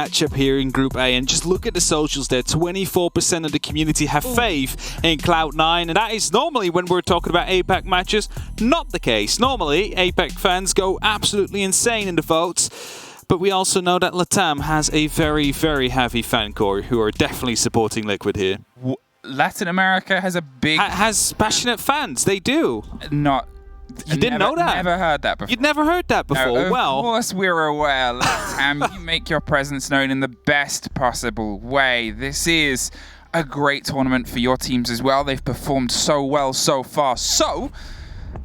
matchup here in Group A, and just look at the socials there. 24% of the community have faith in Cloud9, and that is normally, when we're talking about APAC matches, not the case. Normally, APAC fans go absolutely insane in the votes, but we also know that LATAM has a very, very heavy fan core who are definitely supporting Liquid here. Latin America has a big... has passionate fans, they do. You didn't know that? Never heard that before. You'd never heard that before. Of course we're aware, LATAM. You make your presence known in the best possible way. This is a great tournament for your teams as well. They've performed so well so far. So,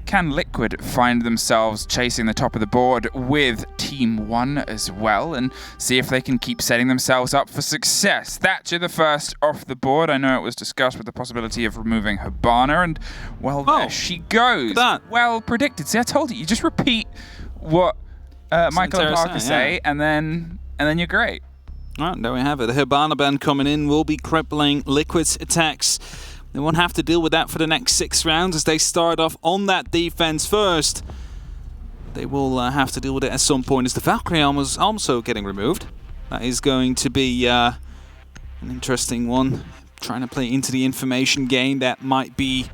can Liquid find themselves chasing the top of the board with Team 1 as well and see if they can keep setting themselves up for success? Thatcher the first off the board. I know it was discussed with the possibility of removing Hibana, and well, there she goes. Well predicted. See, I told you just repeat what Michael and Parker say, and then you're great. Well, there we have it. The Hibana ban coming in will be crippling Liquid's attacks. They won't have to deal with that for the next 6 rounds as they start off on that defense first. They will have to deal with it at some point as the Valkyrie arm was also getting removed. That is going to be an interesting one. Trying to play into the information gain that might be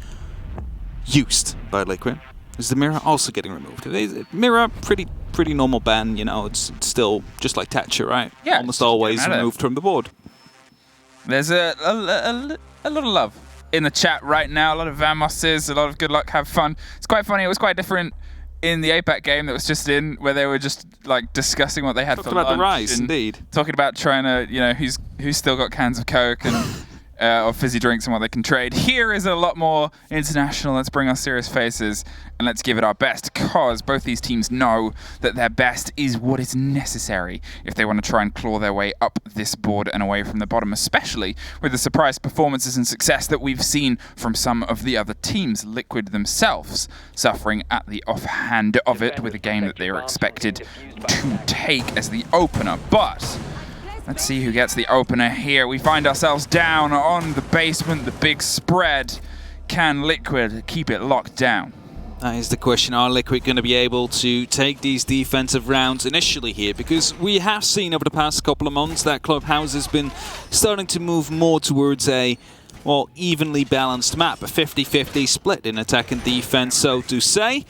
used by Liquid. Is the Mirror also getting removed? Mirror, pretty normal ban, you know, it's still just like Thatcher, right? Yeah. Almost always removed from the board. There's a lot of love in the chat right now. A lot of Vamoses, a lot of good luck, have fun. It's quite funny. It was quite different in the APAC game that was just in, where they were just like discussing what they had for lunch. Talking about the rice, indeed. Talking about trying to, you know, who's still got cans of Coke and or fizzy drinks and what they can trade. Here is a lot more international. Let's bring our serious faces and let's give it our best, because both these teams know that their best is what is necessary if they want to try and claw their way up this board and away from the bottom, especially with the surprise performances and success that we've seen from some of the other teams. Liquid themselves suffering at the offhand of it with a game that they are expected to take as the opener. But let's see who gets the opener here. We find ourselves down on the basement, the big spread. Can Liquid keep it locked down? That is the question. Are Liquid going to be able to take these defensive rounds initially here? Because we have seen over the past couple of months that Clubhouse has been starting to move more towards a, well, evenly balanced map. A 50-50 split in attack and defense, so to say.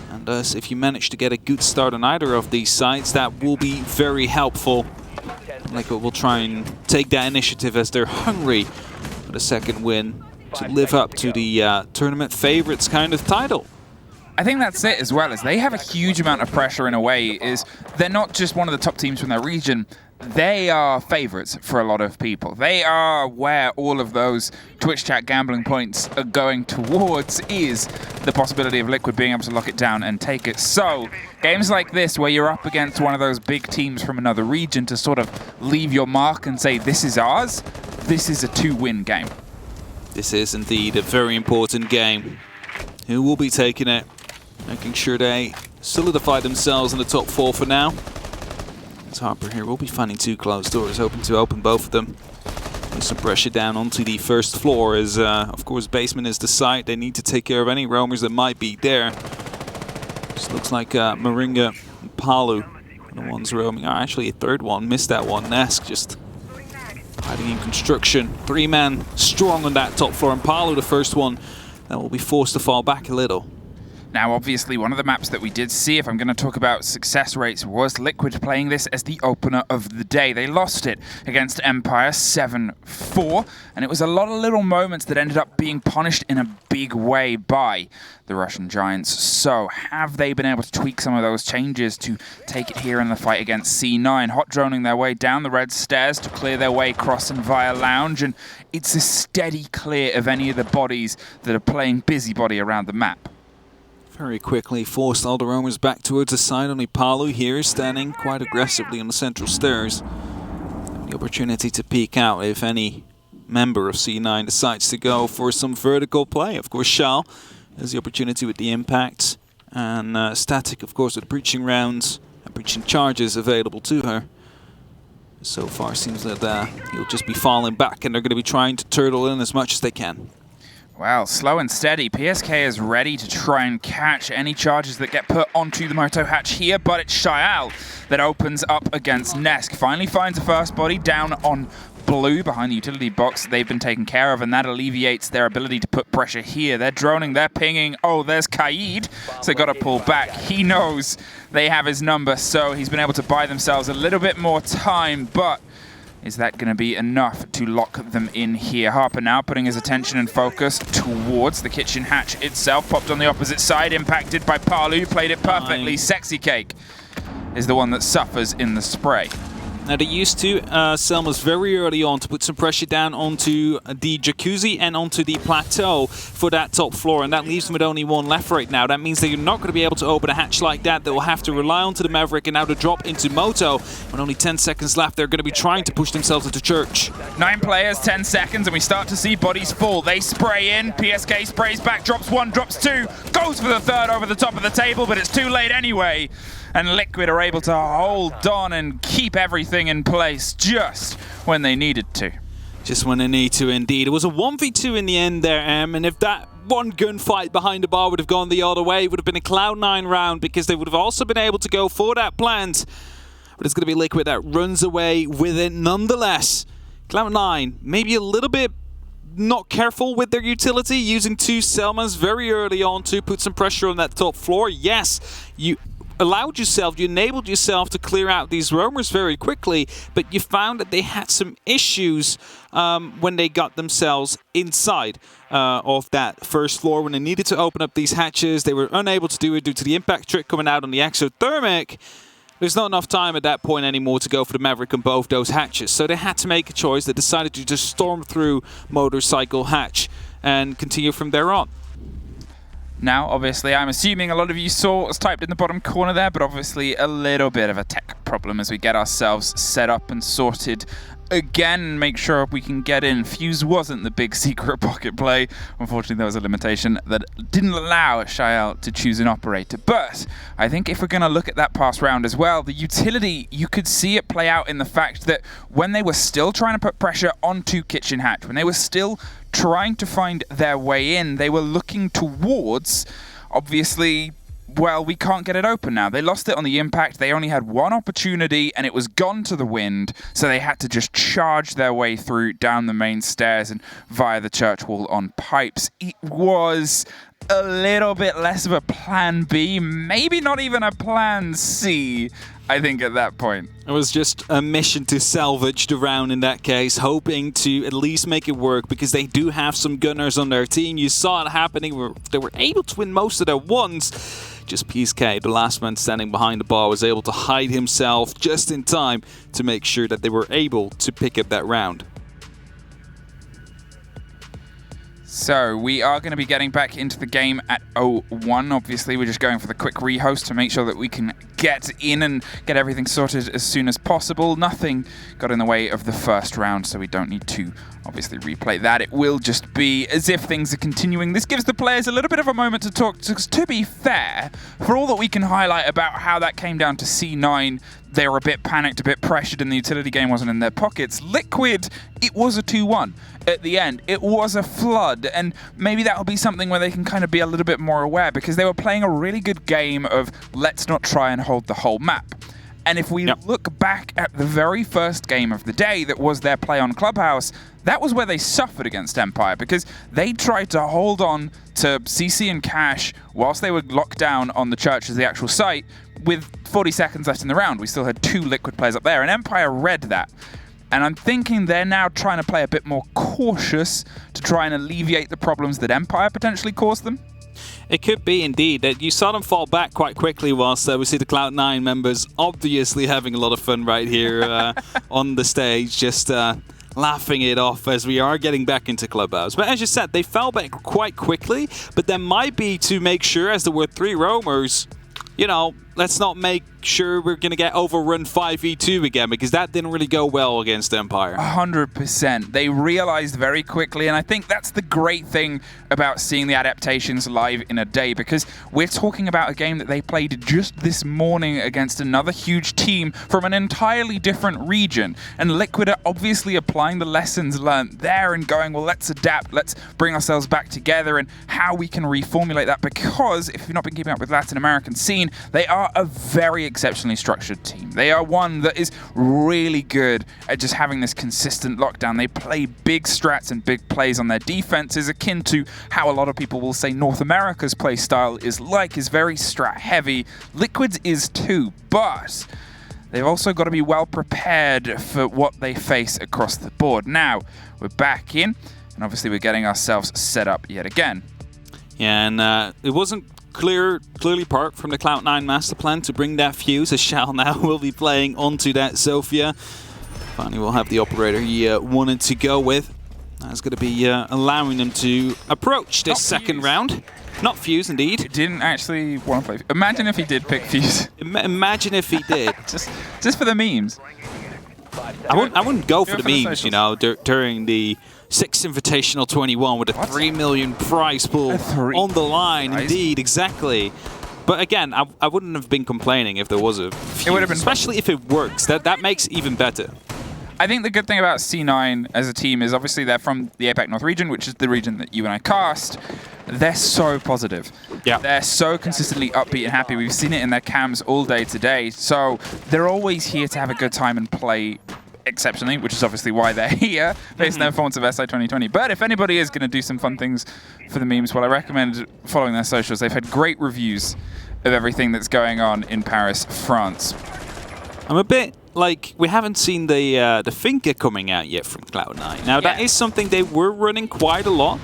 And thus, if you manage to get a good start on either of these sides, that will be very helpful. Liquid will try and take that initiative as they're hungry for the second win to live up to the tournament favorites kind of title. I think that's it as well, is they have a huge amount of pressure in a way. Is they're not just one of the top teams from their region, they are favorites for a lot of people. They are where all of those Twitch chat gambling points are going towards, is the possibility of Liquid being able to lock it down and take it. So games like this, where you're up against one of those big teams from another region to sort of leave your mark and say, this is ours, this is a 2-win game. This is indeed a very important game. Who will be taking it? Making sure they solidify themselves in the top 4 for now. Harper here will be finding 2 closed doors, hoping to open both of them. Put some pressure down onto the first floor as, of course, basement is the site. They need to take care of any roamers that might be there. Just looks like Moringa and Palu are the ones roaming. Actually, a third one. Missed that one. Nesk just hiding in construction. 3-man strong on that top floor. And Palu, the first one, that will be forced to fall back a little. Now, obviously, one of the maps that we did see, if I'm going to talk about success rates, was Liquid playing this as the opener of the day. They lost it against Empire 7-4, and it was a lot of little moments that ended up being punished in a big way by the Russian Giants. So, have they been able to tweak some of those changes to take it here in the fight against C9? Hot droning their way down the red stairs to clear their way across and via lounge, and it's a steady clear of any of the bodies that are playing busybody around the map. Very quickly forced all the roamers back towards the side. Only Palu here standing quite aggressively on the central stairs. The opportunity to peek out if any member of C9 decides to go for some vertical play. Of course, Shao has the opportunity with the impact. And Static, of course, with breaching rounds and breaching charges available to her. So far, seems that he'll just be falling back and they're going to be trying to turtle in as much as they can. Well, slow and steady. PSK is ready to try and catch any charges that get put onto the Moto hatch here, but it's Shael that opens up against Nesk. Finally finds the first body down on blue behind the utility box. They've been taken care of, and that alleviates their ability to put pressure here. They're droning, they're pinging. Oh, there's Kaid, so got to pull back. He knows they have his number, so he's been able to buy themselves a little bit more time, but is that going to be enough to lock them in here? Harper now putting his attention and focus towards the kitchen hatch itself. Popped on the opposite side, impacted by Palu, played it perfectly. Sexy Cake is the one that suffers in the spray. Now they used to, Selma's very early on to put some pressure down onto the jacuzzi and onto the plateau for that top floor, and that leaves them with only one left right now. That means that you're not going to be able to open a hatch like that. They will have to rely onto the Maverick, and now to drop into Moto. With only 10 seconds left, they're going to be trying to push themselves into church. 9 players, 10 seconds, and we start to see bodies fall. They spray in, PSK sprays back, drops 1, drops 2, goes for the 3rd over the top of the table, but it's too late anyway. And Liquid are able to hold on and keep everything in place just when they needed to. Just when they need to, indeed. It was a 1v2 in the end there, and if that one gunfight behind the bar would have gone the other way, it would have been a Cloud9 round, because they would have also been able to go for that plant. But it's going to be Liquid that runs away with it nonetheless. Cloud9, maybe a little bit not careful with their utility, using 2 Selmas very early on to put some pressure on that top floor. Yes, you allowed yourself, you enabled yourself to clear out these roamers very quickly, but you found that they had some issues when they got themselves inside of that first floor. When they needed to open up these hatches, they were unable to do it due to the impact trick coming out on the exothermic. There's not enough time at that point anymore to go for the Maverick on both those hatches, so they had to make a choice. They decided to just storm through Motorcycle hatch and continue from there on. Now, obviously, I'm assuming a lot of you saw what was typed in the bottom corner there, but obviously a little bit of a tech problem as we get ourselves set up and sorted again, make sure we can get in. Fuse wasn't the big secret pocket play. Unfortunately, there was a limitation that didn't allow Shael to choose an operator. But I think if we're going to look at that past round as well, the utility, you could see it play out in the fact that when they were still trying to put pressure onto Kitchen Hatch, when they were still trying to find their way in, they were looking towards, obviously, well, we can't get it open now. They lost it on the impact. They only had one opportunity, and it was gone to the wind, so they had to just charge their way through down the main stairs and via the church wall on pipes. It was a little bit less of a plan B, maybe not even a plan C, I think, at that point. It was just a mission to salvage the round in that case, hoping to at least make it work, because they do have some gunners on their team. You saw it happening. They were able to win most of their ones. Just PSK, the last man standing behind the bar, was able to hide himself just in time to make sure that they were able to pick up that round. So we are going to be getting back into the game at 0-1. Obviously, we're just going for the quick rehost to make sure that we can get in and get everything sorted as soon as possible. Nothing got in the way of the first round, so we don't need to obviously replay that. It will just be as if things are continuing. This gives the players a little bit of a moment to talk. To be fair, for all that we can highlight about how that came down to C9, they were a bit panicked, a bit pressured, and the utility game wasn't in their pockets. Liquid, it was a 2-1 at the end. It was a flood, and maybe that will be something where they can kind of be a little bit more aware, because they were playing a really good game of let's not try and hold the whole map. And if we look back at the very first game of the day that was their play on Clubhouse, that was where they suffered against Empire, because they tried to hold on to CC and Cash whilst they were locked down on the church as the actual site. With 40 seconds left in the round, we still had 2 Liquid players up there, and Empire read that. And I'm thinking they're now trying to play a bit more cautious to try and alleviate the problems that Empire potentially caused them. It could be indeed that you saw them fall back quite quickly, whilst we see the Cloud9 members obviously having a lot of fun right here on the stage, just laughing it off as we are getting back into Clubhouse. But as you said, they fell back quite quickly, but that might be to make sure, as there were 3 roamers, you know, let's not make sure we're going to get overrun 5v2 again, because that didn't really go well against Empire. 100%. They realized very quickly, and I think that's the great thing about seeing the adaptations live in a day, because we're talking about a game that they played just this morning against another huge team from an entirely different region. And Liquid are obviously applying the lessons learned there and going, well, let's adapt, let's bring ourselves back together, and how we can reformulate that, because if you've not been keeping up with Latin American scene, they are a very exceptionally structured team. They are one that is really good at just having this consistent lockdown. They play big strats and big plays on their defenses, akin to how a lot of people will say North America's play style is very strat heavy. Liquid's is too, but they've also got to be well prepared for what they face across the board. Now, we're back in, and obviously we're getting ourselves set up yet again. Yeah, and it wasn't clearly part from the Cloud9 master plan to bring that fuse, as Shao now will be playing onto that Sophia. Finally, we'll have the operator he wanted to go with. That's going to be allowing them to approach this second round. Not fuse, indeed. He didn't actually want to play. Imagine if he did pick fuse. Imagine if he did. just for the memes. I wouldn't go for the memes, you know, during the 6th Invitational 21 with a 3 million prize pool on the line. Indeed, exactly. But again, I wouldn't have been complaining if there was a fuse, it would have been especially if it works. That makes it even better. I think the good thing about C9 as a team is obviously they're from the APAC North region, which is the region that you and I cast. They're so positive. Yeah. They're so consistently upbeat and happy. We've seen it in their cams all day today. So they're always here to have a good time and play exceptionally, which is obviously why they're here, based on their performance of SI 2020. But if anybody is going to do some fun things for the memes, well, I recommend following their socials. They've had great reviews of everything that's going on in Paris, France. I'm a bit like, we haven't seen the finger coming out yet from Cloud9. Now, that is something they were running quite a lot.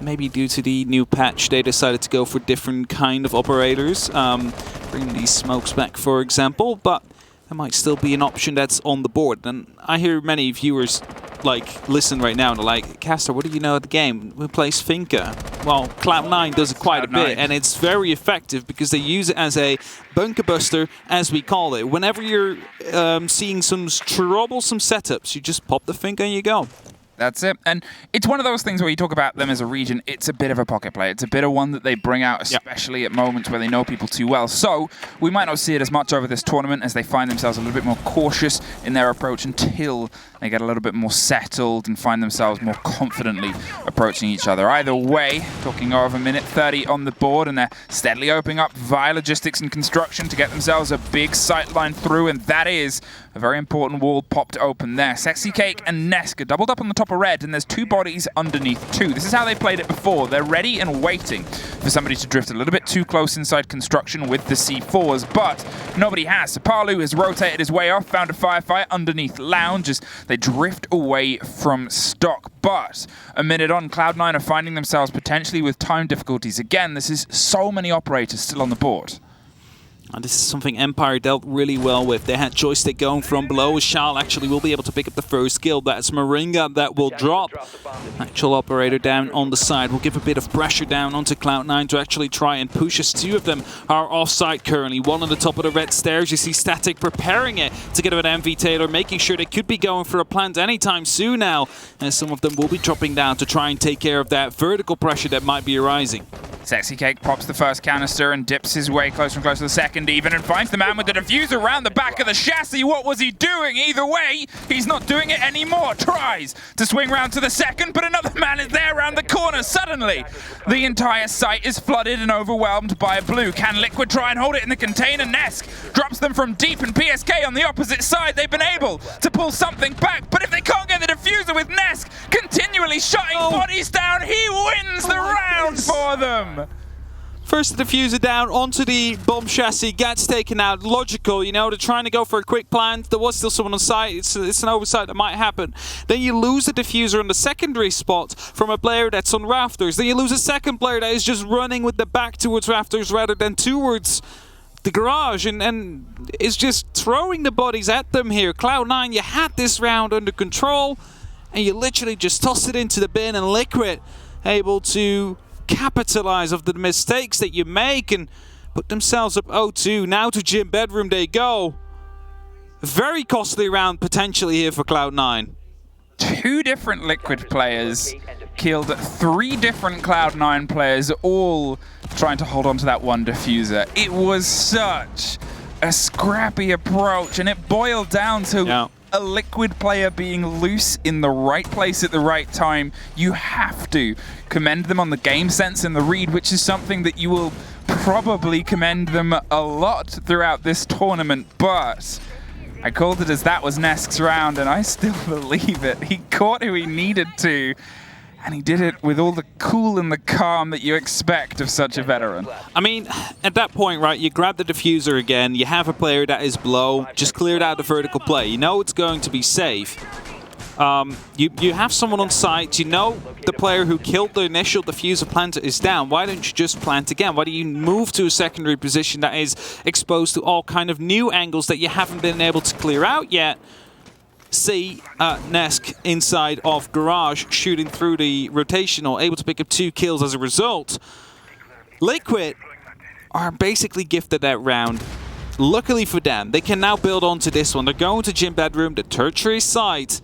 Maybe due to the new patch, they decided to go for different kind of operators. Bring these smokes back, for example. But that might still be an option that's on the board. And I hear many viewers listen right now and they're like, Caster, what do you know of the game? Who plays Finca? Well, Cloud9 does it quite a bit, and it's very effective because they use it as a bunker buster, as we call it. Whenever you're seeing some troublesome setups, you just pop the Finca and you go. That's it. And it's one of those things where you talk about them as a region, it's a bit of a pocket play. It's a bit of one that they bring out, especially at moments where they know people too well. So we might not see it as much over this tournament as they find themselves a little bit more cautious in their approach until they get a little bit more settled and find themselves more confidently approaching each other. Either way, talking over a minute 30 on the board, and they're steadily opening up via logistics and construction to get themselves a big sight line through, and that is a very important wall popped open there. Sexy Cake and Nesk are doubled up on the top of red, and there's two bodies underneath too. This is how they played it before. They're ready and waiting for somebody to drift a little bit too close inside construction with the C4s, but nobody has. So Palu has rotated his way off, found a firefight underneath Lounge as they drift away from stock. But a minute on, Cloud9 are finding themselves potentially with time difficulties. Again, this is so many operators still on the board. And this is something Empire dealt really well with. They had joystick going from below. Shal actually will be able to pick up the first kill. That's Moringa that will drop. Actual operator down on the side will give a bit of pressure down onto Cloud9 to actually try and push us. Two of them are offside currently. One on the top of the red stairs. You see Static preparing it to get an MV Taylor, making sure they could be going for a plant anytime soon now. And some of them will be dropping down to try and take care of that vertical pressure that might be arising. Sexy Cake pops the first canister and dips his way closer and closer to the second even, and finds the man with the diffuser around the back of the chassis. What was he doing? Either way, he's not doing it anymore. Tries to swing round to the second, but another man is there around the corner. Suddenly, the entire site is flooded and overwhelmed by blue. Can Liquid try and hold it in the container? Nesk drops them from deep, and PSK on the opposite side. They've been able to pull something back, but if they can't get the diffuser with Nesk continually shutting bodies down, he wins the round for them. First the diffuser down onto the bomb chassis, gets taken out. Logical, you know, they're trying to go for a quick plant. There was still someone on site. It's an oversight that might happen. Then you lose the diffuser on the secondary spot from a player that's on rafters. Then you lose a second player that is just running with the back towards rafters rather than towards the garage, and is just throwing the bodies at them here. Cloud9, you had this round under control, and you literally just tossed it into the bin, and Liquid able to capitalize of the mistakes that you make and put themselves up 0-2. Now to gym bedroom they go. Very costly round potentially here for Cloud9. 2 different Liquid players killed 3 different Cloud9 players, all trying to hold on to that one diffuser. It was such a scrappy approach, and it boiled down to a Liquid player being loose in the right place at the right time. You have to commend them on the game sense and the read, which is something that you will probably commend them a lot throughout this tournament, but I called it as that was Nesk's round, and I still believe it. He caught who he needed to, and he did it with all the cool and the calm that you expect of such a veteran. I mean, at that point, right, you grab the diffuser again, you have a player that is below, just cleared out the vertical play. You know it's going to be safe. You have someone on site, you know the player who killed the initial diffuser planter is down. Why don't you just plant again? Why do you move to a secondary position that is exposed to all kind of new angles that you haven't been able to clear out yet? See Nesk inside of Garage shooting through the rotational, able to pick up 2 kills as a result. Liquid are basically gifted that round. Luckily for them, they can now build onto this one. They're going to gym bedroom, the tertiary site.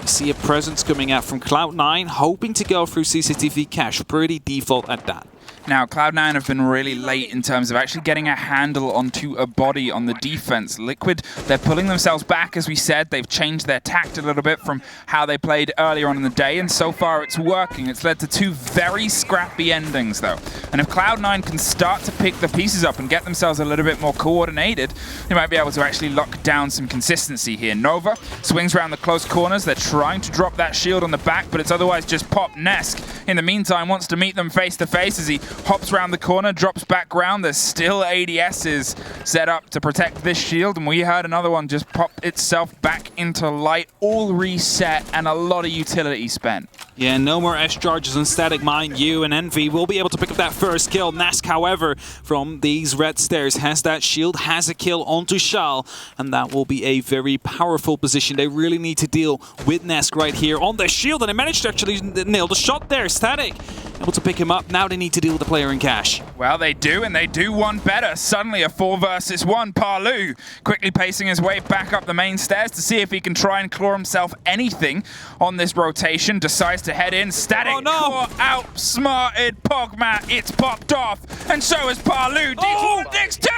You see a presence coming out from Cloud9, hoping to go through CCTV cache. Pretty default at that. Now, Cloud9 have been really late in terms of actually getting a handle onto a body on the defense. Liquid, they're pulling themselves back, as we said. They've changed their tact a little bit from how they played earlier on in the day, and so far it's working. It's led to 2 very scrappy endings, though. And if Cloud9 can start to pick the pieces up and get themselves a little bit more coordinated, they might be able to actually lock down some consistency here. Nova swings around the close corners. They're trying to drop that shield on the back, but it's otherwise just pop. Nesk, in the meantime, wants to meet them face to face as he hops around the corner, drops back ground. There's still ADSs set up to protect this shield, and we heard another one just pop itself back into light, all reset, and a lot of utility spent. Yeah, no more S charges on static, mind you, and Envy will be able to pick up that first kill. Nesk, however, from these red stairs, has that shield, has a kill onto Shal, and that will be a very powerful position. They really need to deal with Nesk right here on the shield, and they managed to actually nail the shot there. Static able to pick him up. Now they need to deal with the player in cash. Well, they do, and they do one better. Suddenly a 4 versus 1. Parlu quickly pacing his way back up the main stairs to see if he can try and claw himself anything on this rotation. Decides to head in. Static caught outsmarted Pogmat. It's popped off, and so is Parlu. D1 digs 2!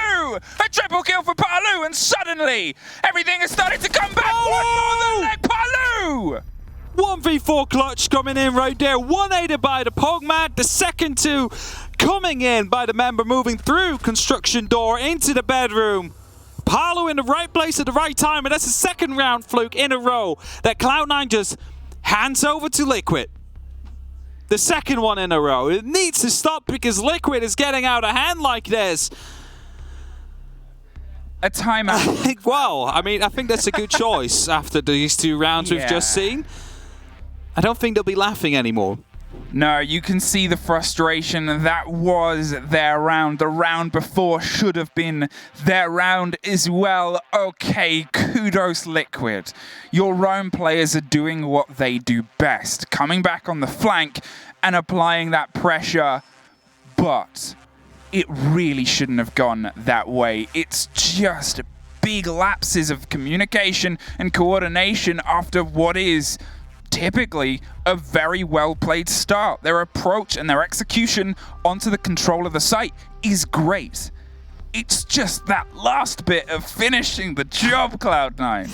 A triple kill for Parlu, and suddenly everything has started to come back. One more than leg, Parlu! 1v4 clutch coming in right there. 1 aided by the Pogmat. The second 2 coming in by the member moving through construction door into the bedroom. Paolo in the right place at the right time, and that's the second round fluke in a row that Cloud9 just hands over to Liquid. The second one in a row. It needs to stop because Liquid is getting out of hand like this. A timeout. Well, I mean, I think that's a good choice after these 2 rounds we've just seen. I don't think they'll be laughing anymore. No, you can see the frustration. That was their round. The round before should have been their round as well. Okay, kudos Liquid. Your own players are doing what they do best, coming back on the flank and applying that pressure, but it really shouldn't have gone that way. It's just big lapses of communication and coordination after what is typically a very well-played start. Their approach and their execution onto the control of the site is great. It's just that last bit of finishing the job, Cloud9.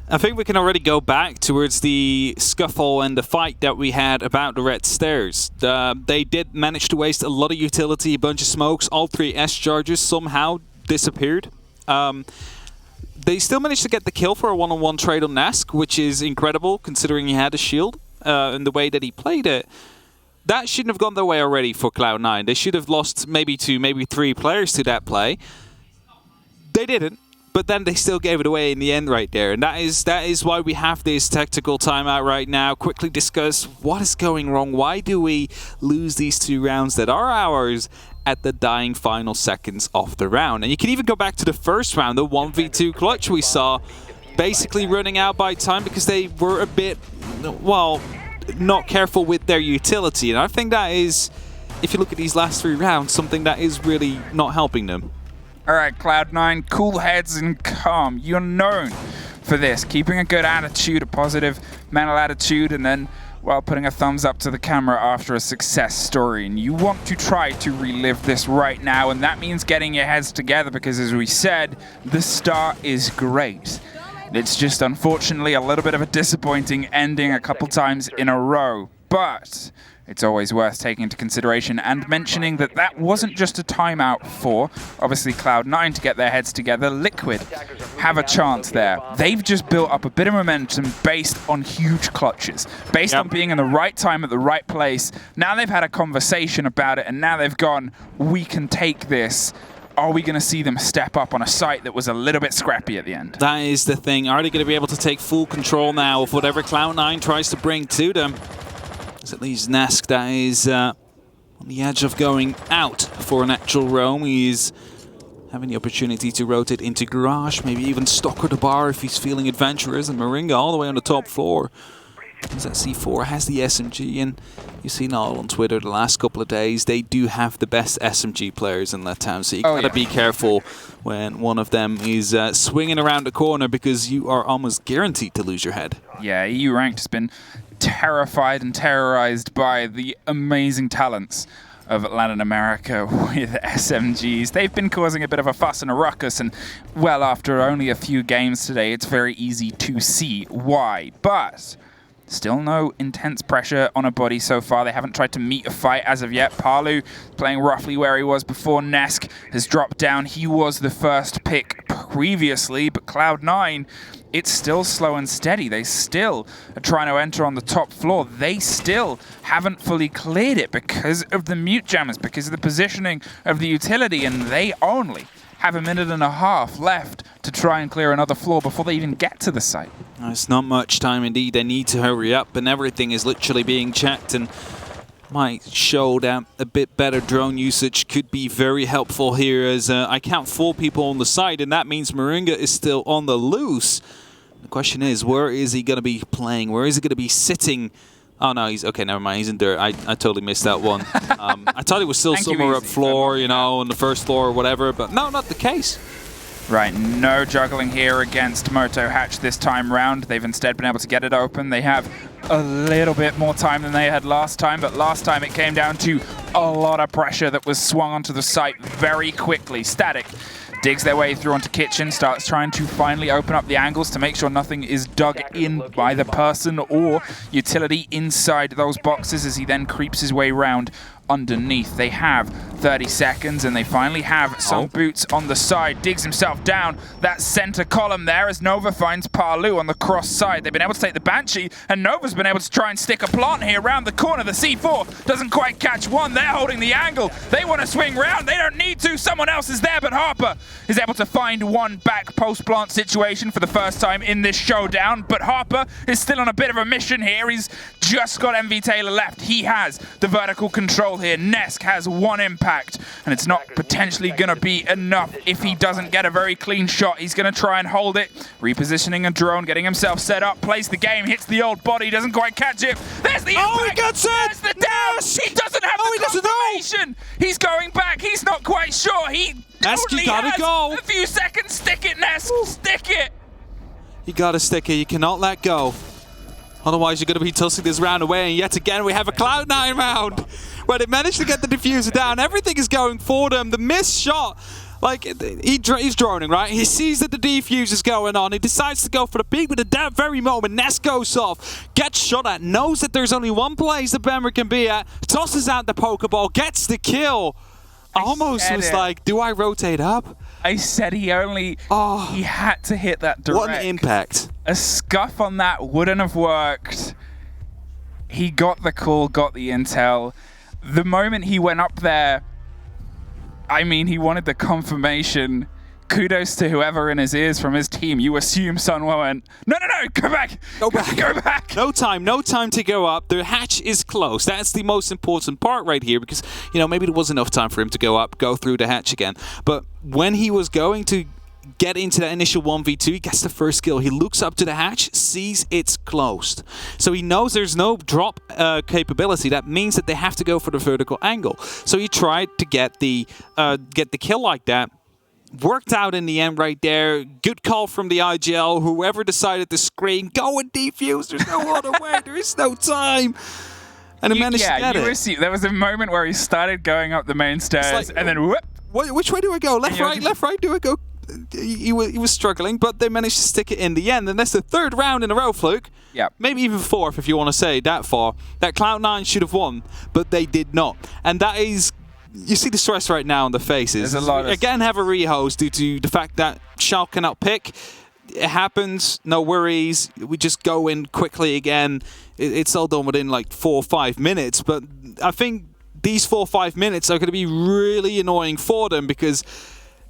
I think we can already go back towards the scuffle and the fight that we had about the red stairs. They did manage to waste a lot of utility, a bunch of smokes. All 3 S charges somehow disappeared. They still managed to get the kill for a 1-on-1 trade on Nesk, which is incredible considering he had a shield and the way that he played it. That shouldn't have gone their way already for Cloud9. They should have lost maybe 2, maybe 3 players to that play. They didn't, but then they still gave it away in the end right there. And that is why we have this tactical timeout right now. Quickly discuss what is going wrong. Why do we lose these 2 rounds that are ours at the dying final seconds of the round? And you can even go back to the first round, the 1v2 clutch we saw, basically running out by time because they were a bit, well, not careful with their utility. And I think that is if you look at these last 3 rounds, something that is really not helping them. All right, Cloud9, cool heads and calm. You're known for this, keeping a good attitude, a positive mental attitude, and then, well, putting a thumbs up to the camera after a success story. And you want to try to relive this right now, and that means getting your heads together because, as we said, the start is great. It's just, unfortunately, a little bit of a disappointing ending a couple times in a row. But it's always worth taking into consideration and mentioning that that wasn't just a timeout for, obviously, Cloud9 to get their heads together. Liquid have a chance there. They've just built up a bit of momentum based on huge clutches, based on being in the right time at the right place. Now they've had a conversation about it, and now they've gone, we can take this. Are we going to see them step up on a site that was a little bit scrappy at the end? That is the thing. Are they going to be able to take full control now of whatever Cloud9 tries to bring to them? At least Nesk, that is on the edge of going out for an actual roam. He's having the opportunity to rotate into garage, maybe even stalker the bar if he's feeling adventurous, and Moringa all the way on the top floor. As that C4 has the SMG, and you've seen all on Twitter the last couple of days, they do have the best SMG players in LATAM, so you gotta be careful when one of them is swinging around the corner because you are almost guaranteed to lose your head. Yeah, EU Ranked has been terrified and terrorized by the amazing talents of Latin America with SMGs. They've been causing a bit of a fuss and a ruckus, and well, after only a few games today, it's very easy to see why. But still no intense pressure on a body so far. They haven't tried to meet a fight as of yet. Palu playing roughly where he was before. Nesk has dropped down. He was the first pick previously, but Cloud9, it's still slow and steady. They still are trying to enter on the top floor. They still haven't fully cleared it because of the mute jammers, because of the positioning of the utility, and they only have a minute and a half left to try and clear another floor before they even get to the site. It's not much time indeed. They need to hurry up, and everything is literally being checked, and might show that a bit better drone usage could be very helpful here, as I count 4 people on the side, and that means Moringa is still on the loose. The question is, where is he going to be playing? Where is he going to be sitting? Oh no, he's okay. Never mind. He's in dirt. I totally missed that one. I thought he was still somewhere up floor, you know, on the first floor or whatever. But no, not the case. Right, no juggling here against Moto Hatch this time round. They've instead been able to get it open. They have a little bit more time than they had last time, but last time it came down to a lot of pressure that was swung onto the site very quickly. Static digs their way through onto Kitchen, starts trying to finally open up the angles to make sure nothing is dug in by the person or utility inside those boxes, as he then creeps his way around underneath. They have 30 seconds, and they finally have some boots on the side. Digs himself down that center column there as Nova finds Palu on the cross side. They've been able to take the Banshee, and Nova's been able to try and stick a plant here around the corner. The C4 doesn't quite catch one. They're holding the angle. They want to swing round. They don't need to. Someone else is there, but Harper is able to find one back post-plant situation for the first time in this showdown. But Harper is still on a bit of a mission here. He's just got MV Taylor left. He has the vertical control here. Nesk has one impact, and it's not potentially going to be enough if he doesn't get a very clean shot. He's going to try and hold it. Repositioning a drone, getting himself set up, plays the game, hits the old body, doesn't quite catch it. There's the impact. He gets it! There's the down! He doesn't have the confirmation! He's going back. He's not quite sure. He only has a few seconds. Stick it, Nesk. Stick it. You got to stick it. You cannot let go. Otherwise, you're going to be tossing this round away, and yet again, we have a Cloud9 round where they managed to get the diffuser down. Everything is going for them. The missed shot, like, he's droning, right? He sees that the defuse is going on. He decides to go for the peak, but at that very moment, Nesk goes off, gets shot at, knows that there's only one place the Bemmer can be at, tosses out the Pokeball, gets the kill. Almost was like, do I rotate up? I said he had to hit that direct. What an impact. A scuff on that wouldn't have worked. He got the call, got the intel. The moment he went up there, I mean, he wanted the confirmation. Kudos to whoever in his ears from his team. You assume Sunwell went, no, go back. Go back. No time to go up. The hatch is closed. That's the most important part right here, because, you know, maybe there was enough time for him to go up, go through the hatch again. But when he was going to get into that initial 1v2. He gets the first kill. He looks up to the hatch, sees it's closed. So he knows there's no drop capability. That means that they have to go for the vertical angle. So he tried to get the kill like that. Worked out in the end right there. Good call from the IGL. Whoever decided to scream, go and defuse. There's no other way. There is no time. And he managed to get it. There was a moment where he started going up the main stairs, and then whoop. Which way do I go? Left, right, left, right. Do I go? He was struggling, but they managed to stick it in the end. And that's the third round in a row, Fluke. Yeah. Maybe even fourth, if you want to say that far. That Cloud9 should have won, but they did not. And that is... You see the stress right now on the faces. There's a lot of... Again, have a rehost due to the fact that Shao cannot pick. It happens. No worries. We just go in quickly again. It's all done within like 4 or 5 minutes. But I think these 4 or 5 minutes are going to be really annoying for them because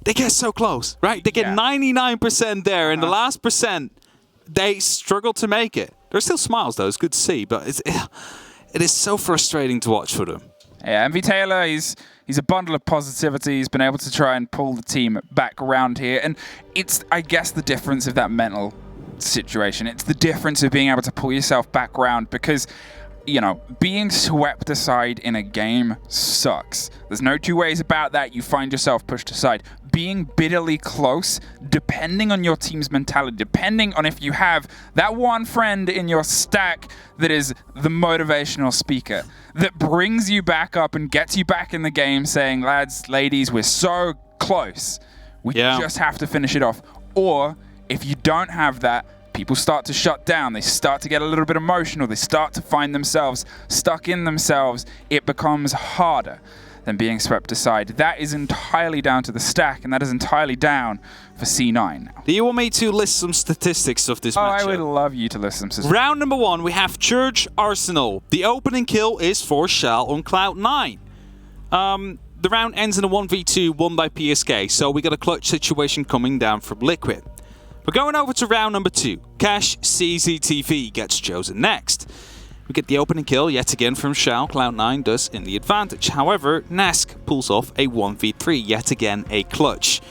they get so close, right? They get 99% there. And the last percent, they struggle to make it. There's still smiles, though. It's good to see. But it is so frustrating to watch for them. Yeah, MV Taylor, he's a bundle of positivity. He's been able to try and pull the team back around here. And it's, I guess, the difference of that mental situation. It's the difference of being able to pull yourself back around because, you know, being swept aside in a game sucks. There's no two ways about that. You find yourself pushed aside. Being bitterly close, depending on your team's mentality, depending on if you have that one friend in your stack that is the motivational speaker, that brings you back up and gets you back in the game saying, lads, ladies, we're so close. We just have to finish it off. Or if you don't have that, people start to shut down. They start to get a little bit emotional. They start to find themselves stuck in themselves. It becomes harder than being swept aside. That is entirely down to the stack, and that is entirely down for C9 now. Do you want me to list some statistics of this matchup? I would love you to list some statistics. Round number 1, we have Church Arsenal. The opening kill is for Shell on Cloud9. The round ends in a 1v2 won by PSK, so we got a clutch situation coming down from Liquid. We're going over to round number 2. Cash CZTV gets chosen next. We get the opening kill yet again from Shao. Cloud9 does in the advantage. However, Nask pulls off a 1v3, yet again a clutch.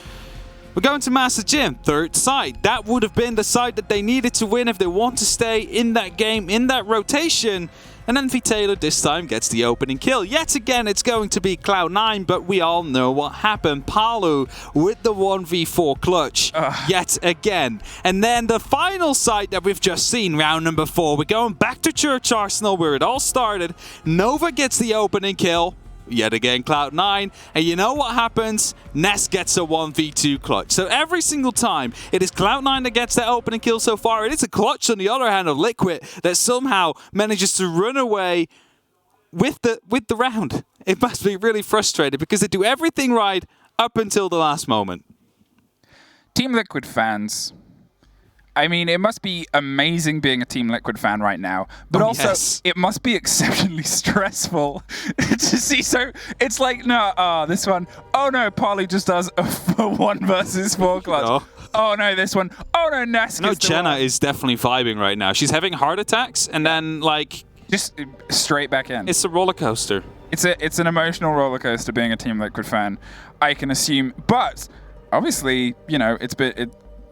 We're going to Master Jim, third side. That would have been the side that they needed to win if they want to stay in that game, in that rotation. And then Taylor this time gets the opening kill. Yet again, it's going to be Cloud9, but we all know what happened. Palu with the 1v4 clutch yet again. And then the final side that we've just seen, round number 4. We're going back to Church Arsenal where it all started. Nova gets the opening kill. Yet again, Cloud9. And you know what happens? Ness gets a 1v2 clutch. So every single time, it is Cloud9 that gets that opening kill so far. It is a clutch, on the other hand, of Liquid that somehow manages to run away with the round. It must be really frustrating because they do everything right up until the last moment. Team Liquid fans... I mean, it must be amazing being a Team Liquid fan right now, but it must be exceptionally stressful to see. So it's like, no, this one, oh no, Parley just does a 1 versus 4 clutch. Oh no, this one, oh no, Nask. No, Jenna is definitely vibing right now. She's having heart attacks and then like... Just straight back in. It's a roller coaster. It's an emotional roller coaster being a Team Liquid fan, I can assume. But obviously, you know, it's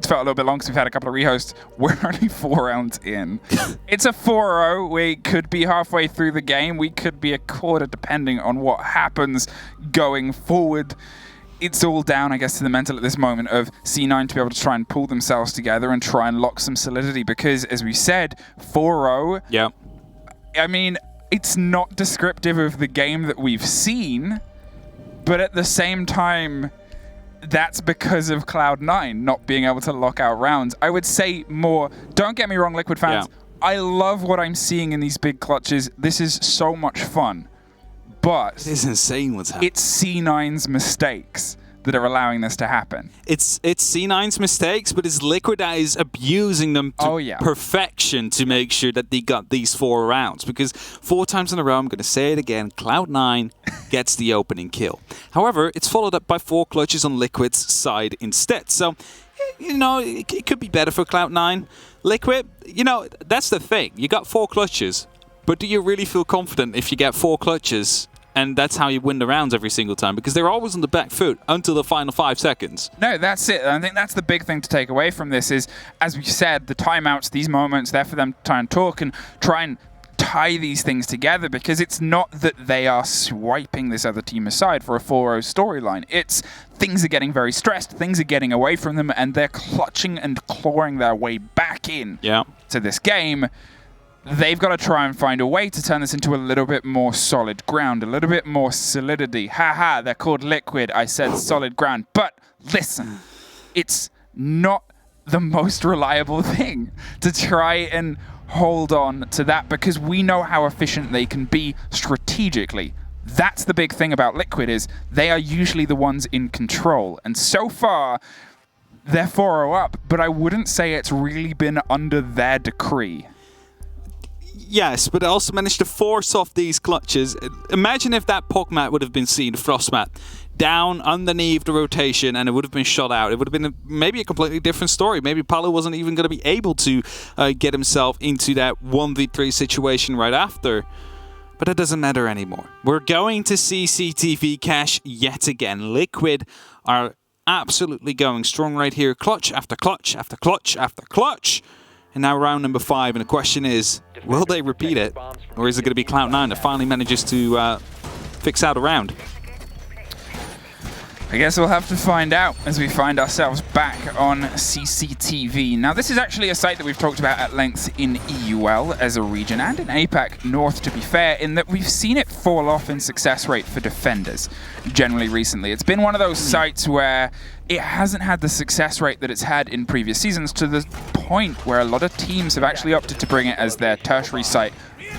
felt a little bit long because we've had a couple of rehosts. We're only 4 rounds in. It's a 4-0. We could be halfway through the game. We could be a quarter, depending on what happens going forward. It's all down, I guess, to the mental at this moment of C9 to be able to try and pull themselves together and try and lock some solidity because, as we said, 4-0. Yeah. I mean, it's not descriptive of the game that we've seen, but at the same time... That's because of Cloud9 not being able to lock out rounds. I would say more, don't get me wrong, Liquid fans, I love what I'm seeing in these big clutches. This is so much fun. But it is insane what's happening. It's C9's mistakes that are allowing this to happen. It's C9's mistakes, but it's Liquid that is abusing them to perfection to make sure that they got these 4 rounds. Because 4 times in a row, I'm going to say it again, Cloud9 gets the opening kill. However, it's followed up by 4 clutches on Liquid's side instead. So, you know, it could be better for Cloud9. Liquid, you know, that's the thing. You got 4 clutches, but do you really feel confident if you get 4 clutches and that's how you win the rounds every single time, because they're always on the back foot until the final 5 seconds. No, that's it. I think that's the big thing to take away from this is, as we said, the timeouts, these moments, they're for them to try and talk and try and tie these things together, because it's not that they are swiping this other team aside for a 4-0 storyline. It's things are getting very stressed, things are getting away from them, and they're clutching and clawing their way back in to this game. They've got to try and find a way to turn this into a little bit more solid ground, a little bit more solidity. Haha, they're called Liquid. I said solid ground. But listen, it's not the most reliable thing to try and hold on to that, because we know how efficient they can be strategically. That's the big thing about Liquid, is they are usually the ones in control. And so far, they're 4-0 up, but I wouldn't say it's really been under their decree. Yes, but it also managed to force off these clutches. Imagine if that poke mat would have been seen, frost mat, down underneath the rotation, and it would have been shot out. It would have been maybe a completely different story. Maybe Paolo wasn't even going to be able to get himself into that 1v3 situation right after. But it doesn't matter anymore. We're going to see CTV cash yet again. Liquid are absolutely going strong right here. Clutch after clutch after clutch after clutch. And now round number 5, and the question is, will they repeat it? Or is it going to be Cloud9 that finally manages to fix out a round? I guess we'll have to find out as we find ourselves back on CCTV. Now, this is actually a site that we've talked about at length in EUL as a region, and in APAC North, to be fair, in that we've seen it fall off in success rate for defenders generally recently. It's been one of those sites where it hasn't had the success rate that it's had in previous seasons, to the point where a lot of teams have actually opted to bring it as their tertiary site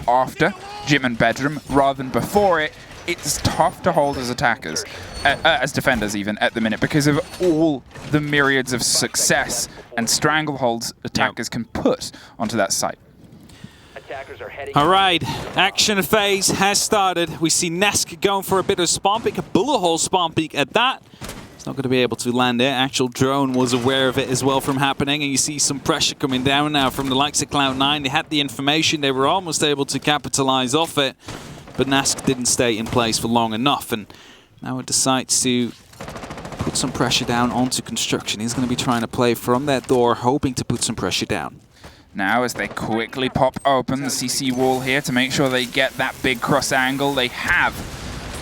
after gym and bedroom rather than before it. It's tough to hold as attackers, as defenders even, at the minute, because of all the myriads of success and strangleholds attackers can put onto that site. All right, action phase has started. We see Nesk going for a bit of spawn peek, a bullet hole spawn peek at that. He's not going to be able to land it. Actual drone was aware of it as well from happening, and you see some pressure coming down now from the likes of Cloud9. They had the information, they were almost able to capitalize off it. But Nask didn't stay in place for long enough, and now it decides to put some pressure down onto construction. He's going to be trying to play from that door, hoping to put some pressure down. Now, as they quickly pop open the CC wall here to make sure they get that big cross angle, they have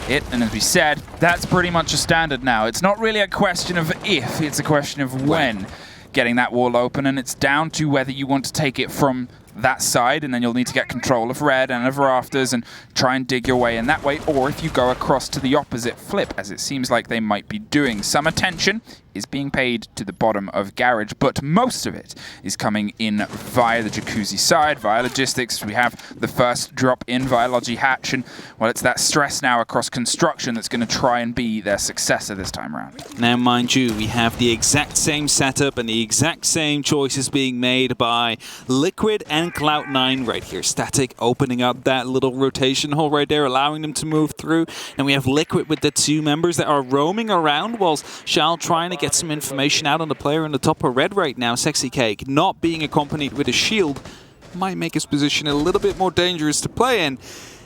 it. And as we said, that's pretty much a standard now. It's not really a question of if, it's a question of when getting that wall open, and it's down to whether you want to take it from that side, and then you'll need to get control of red and of rafters and try and dig your way in that way, or if you go across to the opposite flip, as it seems like they might be doing. Some attention is being paid to the bottom of garage, but most of it is coming in via the jacuzzi side, via logistics. We have the first drop in via Logi Hatch, and well, it's that stress now across construction that's going to try and be their successor this time around. Now, mind you, we have the exact same setup and the exact same choices being made by Liquid and Cloud9 right here. Static opening up that little rotation hole right there, allowing them to move through. And we have Liquid with the 2 members that are roaming around, whilst Shal trying to get some information out on the player in the top of red right now. Sexy Cake not being accompanied with a shield might make his position a little bit more dangerous to play in.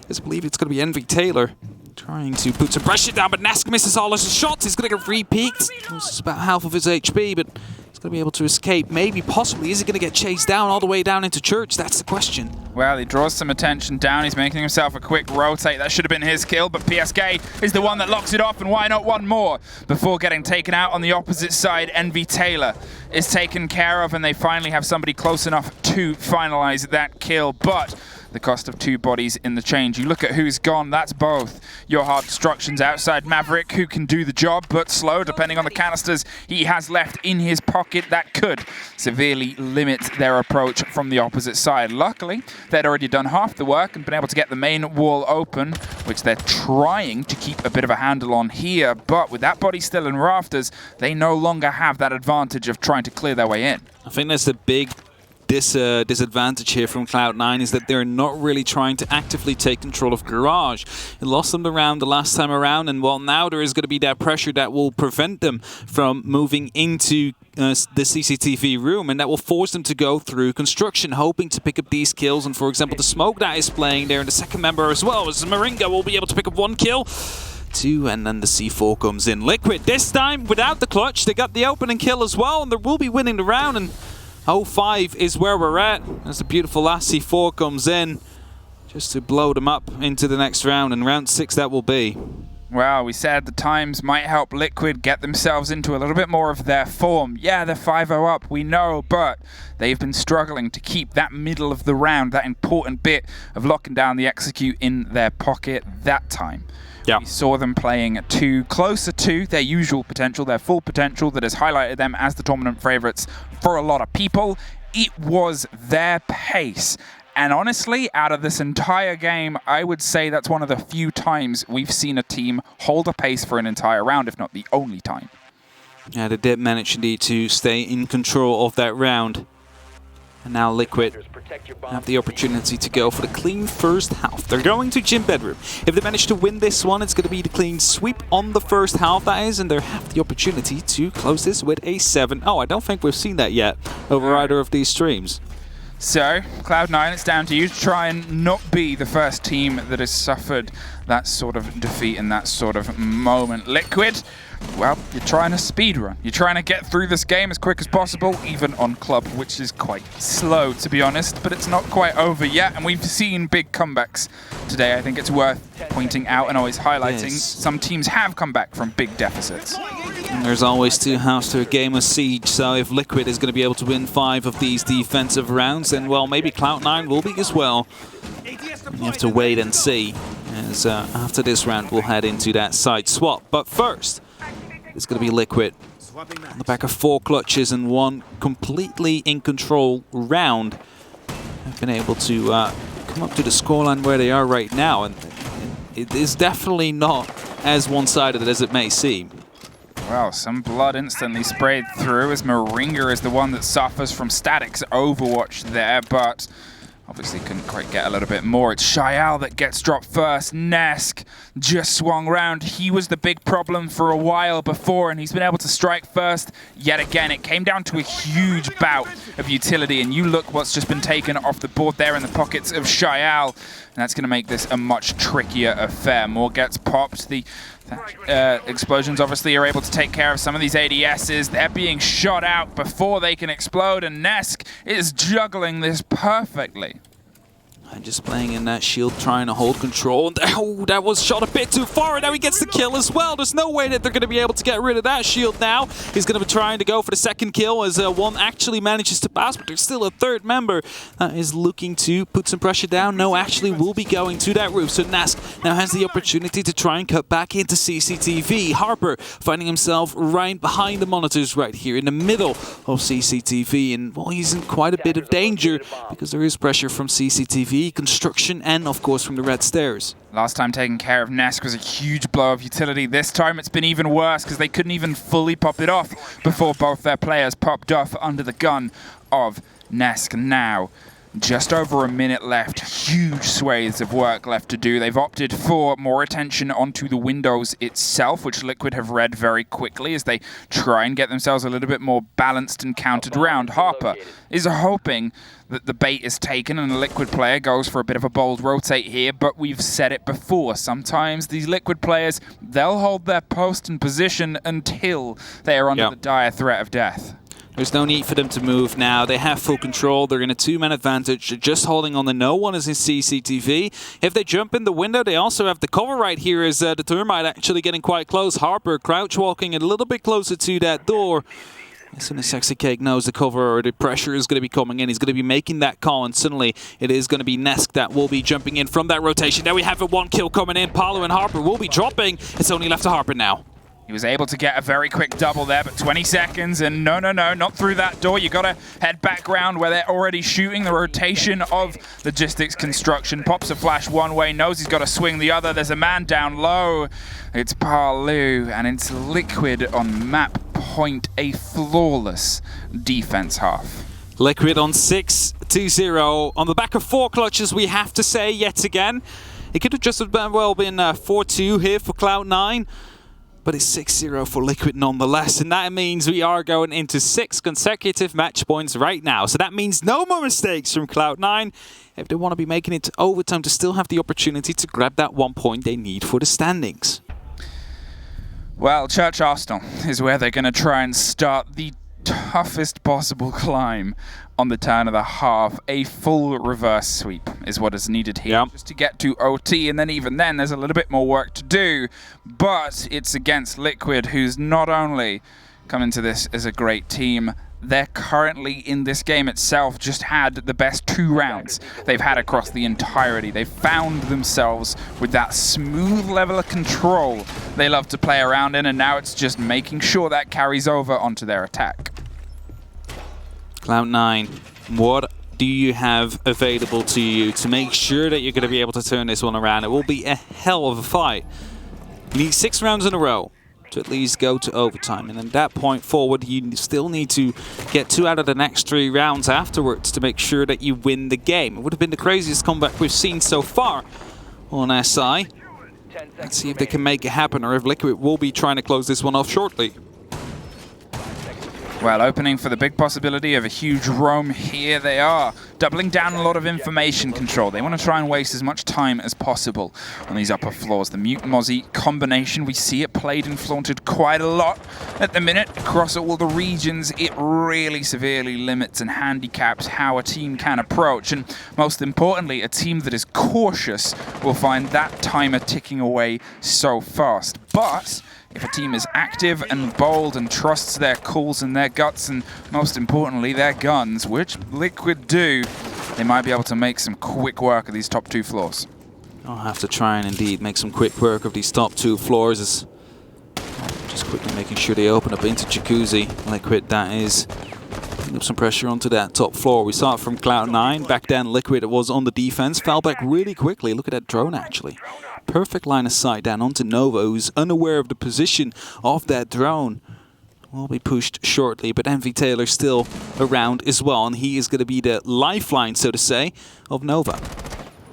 As I believe it's going to be Envy Taylor trying to put some pressure down, but Nask misses all his shots. He's going to get re-peaked. It's about half of his HP, but he's going to be able to escape. Maybe, possibly, is he going to get chased down all the way down into church? That's the question. Well, he draws some attention down. He's making himself a quick rotate. That should have been his kill, but PSK is the one that locks it off, and why not one more before getting taken out on the opposite side? Envy Taylor is taken care of, and they finally have somebody close enough to finalize that kill, but the cost of 2 bodies in the change. You look at who's gone, that's both your hard destructions outside Maverick, who can do the job, but slow, depending on the canisters he has left in his pocket. That could severely limit their approach from the opposite side. Luckily, they'd already done half the work and been able to get the main wall open, which they're trying to keep a bit of a handle on here, but with that body still in rafters, they no longer have that advantage of trying to clear their way in. I think that's the big disadvantage here from Cloud9 is that they're not really trying to actively take control of Garage. It lost them the round the last time around, and well, now there is going to be that pressure that will prevent them from moving into the CCTV room, and that will force them to go through construction, hoping to pick up these kills. And for example, the smoke that is playing there, and the second member as well, as Moringa will be able to pick up 1 kill. 2, and then the C4 comes in. Liquid, this time without the clutch, they got the opening kill as well, and they will be winning the round. And 0-5 is where we're at, as the beautiful last C4 comes in, just to blow them up into the next round, and round 6 that will be. Well, we said the times might help Liquid get themselves into a little bit more of their form. Yeah, they're 5-0 up, we know, but they've been struggling to keep that middle of the round, that important bit of locking down the execute in their pocket that time. Yeah. We saw them playing closer to their usual potential, their full potential that has highlighted them as the tournament favourites for a lot of people. It was their pace. And honestly, out of this entire game, I would say that's one of the few times we've seen a team hold a pace for an entire round, if not the only time. Yeah, they did manage indeed to stay in control of that round. And now Liquid have the opportunity to go for the clean first half. They're going to Gym Bedroom. If they manage to win this one, it's going to be the clean sweep on the first half, that is, and they have the opportunity to close this with a 7. Oh, I don't think we've seen that yet over either of these streams. So, Cloud9, it's down to you to try and not be the first team that has suffered that sort of defeat in that sort of moment. Liquid, well, you're trying to speedrun. You're trying to get through this game as quick as possible, even on Club, which is quite slow, to be honest, but it's not quite over yet, and we've seen big comebacks today. I think it's worth pointing out and always highlighting. Some teams have come back from big deficits. And there's always 2 halves to a game of Siege, so if Liquid is going to be able to win 5 of these defensive rounds, then, well, maybe Cloud9 will be as well. You have to wait and see, as after this round we'll head into that side swap. But first, it's going to be Liquid on the back of 4 clutches and 1 completely in control round. They've been able to come up to the scoreline where they are right now, and it is definitely not as one-sided as it may seem. Well, some blood instantly sprayed through as Moringa is the one that suffers from Static's Overwatch there, but obviously couldn't quite get a little bit more. It's Shael that gets dropped first. Nesk just swung round. He was the big problem for a while before, and he's been able to strike first yet again. It came down to a huge bout of utility, and you look what's just been taken off the board there in the pockets of Shael, and that's going to make this a much trickier affair. More gets popped. The explosions obviously are able to take care of some of these ADSs. They're being shot out before they can explode, and Nesk is juggling this perfectly. And just playing in that shield, trying to hold control. Oh, that was shot a bit too far, and now he gets the kill as well. There's no way that they're going to be able to get rid of that shield now. He's going to be trying to go for the second kill as one actually manages to pass, but there's still a third member that is looking to put some pressure down. No, actually will be going to that roof. So Nesk now has the opportunity to try and cut back into CCTV. Harper finding himself right behind the monitors right here in the middle of CCTV, and well, he's in quite a bit of danger because there is pressure from CCTV, construction, and of course from the red stairs. Last time taking care of Nesk was a huge blow of utility. This time it's been even worse because they couldn't even fully pop it off before both their players popped off under the gun of Nesk. Now, just over a minute left, huge swathes of work left to do. They've opted for more attention onto the windows itself, which Liquid have read very quickly as they try and get themselves a little bit more balanced and countered round. Harper is hoping that the bait is taken and the Liquid player goes for a bit of a bold rotate here, but we've said it before. Sometimes these Liquid players, they'll hold their post and position until they are under the dire threat of death. There's no need for them to move now. They have full control. They're in a 2-man advantage. They're just holding on to no one is in CCTV. If they jump in the window, they also have the cover right here as the Thermite actually getting quite close. Harper crouch walking a little bit closer to that door. As soon as Sexy Cake knows the cover or the pressure is going to be coming in, he's going to be making that call, and suddenly it is going to be Nesk that will be jumping in from that rotation. Now we have a 1 kill coming in. Paolo and Harper will be dropping. It's only left to Harper now. He was able to get a very quick double there, but 20 seconds, and no, not through that door. You got to head back round where they're already shooting. The rotation of logistics construction pops a flash one way, knows he's got to swing the other. There's a man down low. It's Palu, and it's Liquid on map point, a flawless defense half. Liquid on 6-0 on the back of 4 clutches, we have to say yet again. It could have just as well been 4-2 here for Cloud9, but it's 6-0 for Liquid nonetheless, and that means we are going into 6 consecutive match points right now. So that means no more mistakes from Cloud9 if they want to be making it to overtime to still have the opportunity to grab that 1 point they need for the standings. Well, Church Arsenal is where they're going to try and start the toughest possible climb on the turn of the half. A full reverse sweep is what is needed here just to get to OT, and then even then there's a little bit more work to do, but it's against Liquid, who's not only come into this as a great team, they're currently in this game itself just had the best 2 rounds they've had across the entirety. They've found themselves with that smooth level of control they love to play around in, and now it's just making sure that carries over onto their attack. Cloud9, what do you have available to you to make sure that you're going to be able to turn this one around? It will be a hell of a fight. You need 6 rounds in a row to at least go to overtime, and at that point forward you still need to get 2 out of the next 3 rounds afterwards to make sure that you win the game. It would have been the craziest comeback we've seen so far on SI. Let's see if they can make it happen, or if Liquid will be trying to close this one off shortly. Well, opening for the big possibility of a huge roam. Here they are, doubling down a lot of information control. They want to try and waste as much time as possible on these upper floors. The Mute Mozzie combination, we see it played and flaunted quite a lot at the minute across all the regions. It really severely limits and handicaps how a team can approach, and most importantly, a team that is cautious will find that timer ticking away so fast. But if a team is active and bold and trusts their calls and their guts, and most importantly their guns, which Liquid do, they might be able to make some quick work of these top 2 floors. I'll have to try and indeed make some quick work of these top 2 floors. Just quickly making sure they open up into Jacuzzi. Liquid, that is putting up some pressure onto that top floor. We saw it from Cloud9. Back then Liquid was on the defense, fell back really quickly. Look at that drone actually. Perfect line of sight down onto Nova, who's unaware of the position of that drone. Will be pushed shortly, but Invitational still around as well, and he is going to be the lifeline, so to say, of Nova.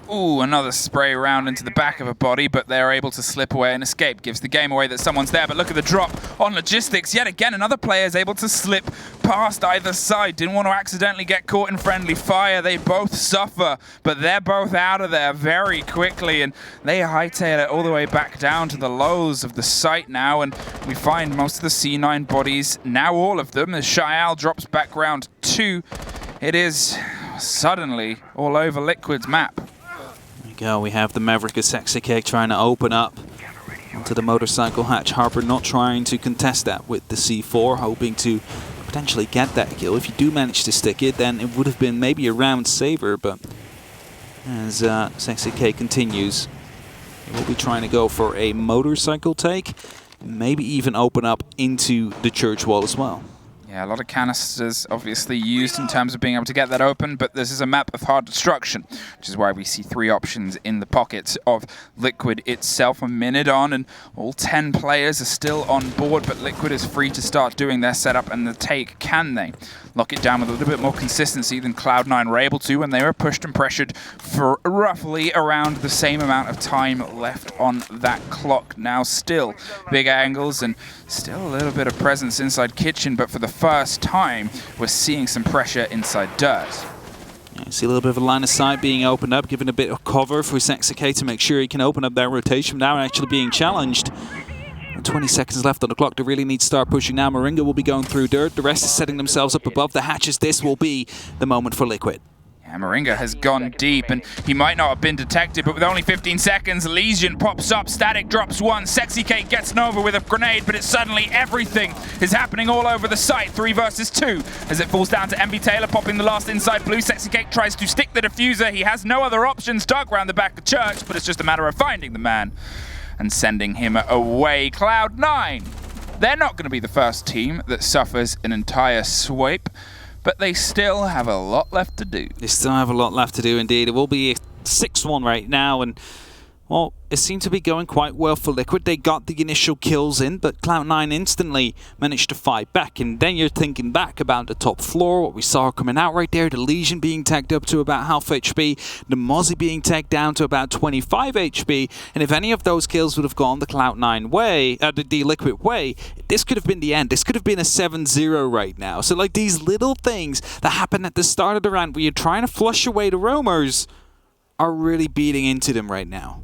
Ooh, another spray round into the back of a body, but they're able to slip away and escape. Gives the game away that someone's there, but look at the drop on Logistics. Yet again, another player is able to slip past either side. Didn't want to accidentally get caught in friendly fire. They both suffer, but they're both out of there very quickly, and they hightail it all the way back down to the lows of the site now, and we find most of the C9 bodies, now all of them, as Shael drops back round 2. It is suddenly all over Liquid's map. Go. We have the Maverick of Sexy Cake trying to open up onto the motorcycle hatch. Harper not trying to contest that with the C4, hoping to potentially get that kill. If you do manage to stick it, then it would have been maybe a round saver, but as Sexy Cake continues, we'll be trying to go for a motorcycle take, maybe even open up into the church wall as well. Yeah, a lot of canisters obviously used in terms of being able to get that open, but this is a map of hard destruction, which is why we see 3 options in the pockets of Liquid itself. A minute on, and all 10 players are still on board, but Liquid is free to start doing their setup and the take. Can they lock it down with a little bit more consistency than Cloud9 were able to when they were pushed and pressured for roughly around the same amount of time left on that clock? Now still big angles and still a little bit of presence inside kitchen, but for the first time we're seeing some pressure inside dirt. Yeah, see a little bit of a line of sight being opened up, giving a bit of cover for Sexy Cake to make sure he can open up that rotation now, actually being challenged. 20 seconds left on the clock. They really need to start pushing now. Moringa will be going through dirt. The rest is setting themselves up above the hatches. This will be the moment for Liquid. Yeah, Moringa has gone deep, and he might not have been detected, but with only 15 seconds, Lesion pops up, Static drops 1, Sexy Cake gets Nova with a grenade, but it's suddenly everything is happening all over the site. 3 versus 2 as it falls down to Invitational popping the last inside blue. Sexy Cake tries to stick the diffuser. He has no other options. Dug around the back of church, but it's just a matter of finding the man and sending him away. Cloud9, they're not going to be the first team that suffers an entire swipe, but they still have a lot left to do. They still have a lot left to do indeed. It will be a 6-1 right now, and Well, it seemed to be going quite well for Liquid. They got the initial kills in, but Cloud9 instantly managed to fight back. And then you're thinking back about the top floor, what we saw coming out right there, the Legion being tagged up to about half HP, the Mozzie being tagged down to about 25 HP. And if any of those kills would have gone the Cloud9 way, the Liquid way, this could have been the end. This could have been a 7-0 right now. So like these little things that happen at the start of the round where you're trying to flush away the roamers are really beating into them right now.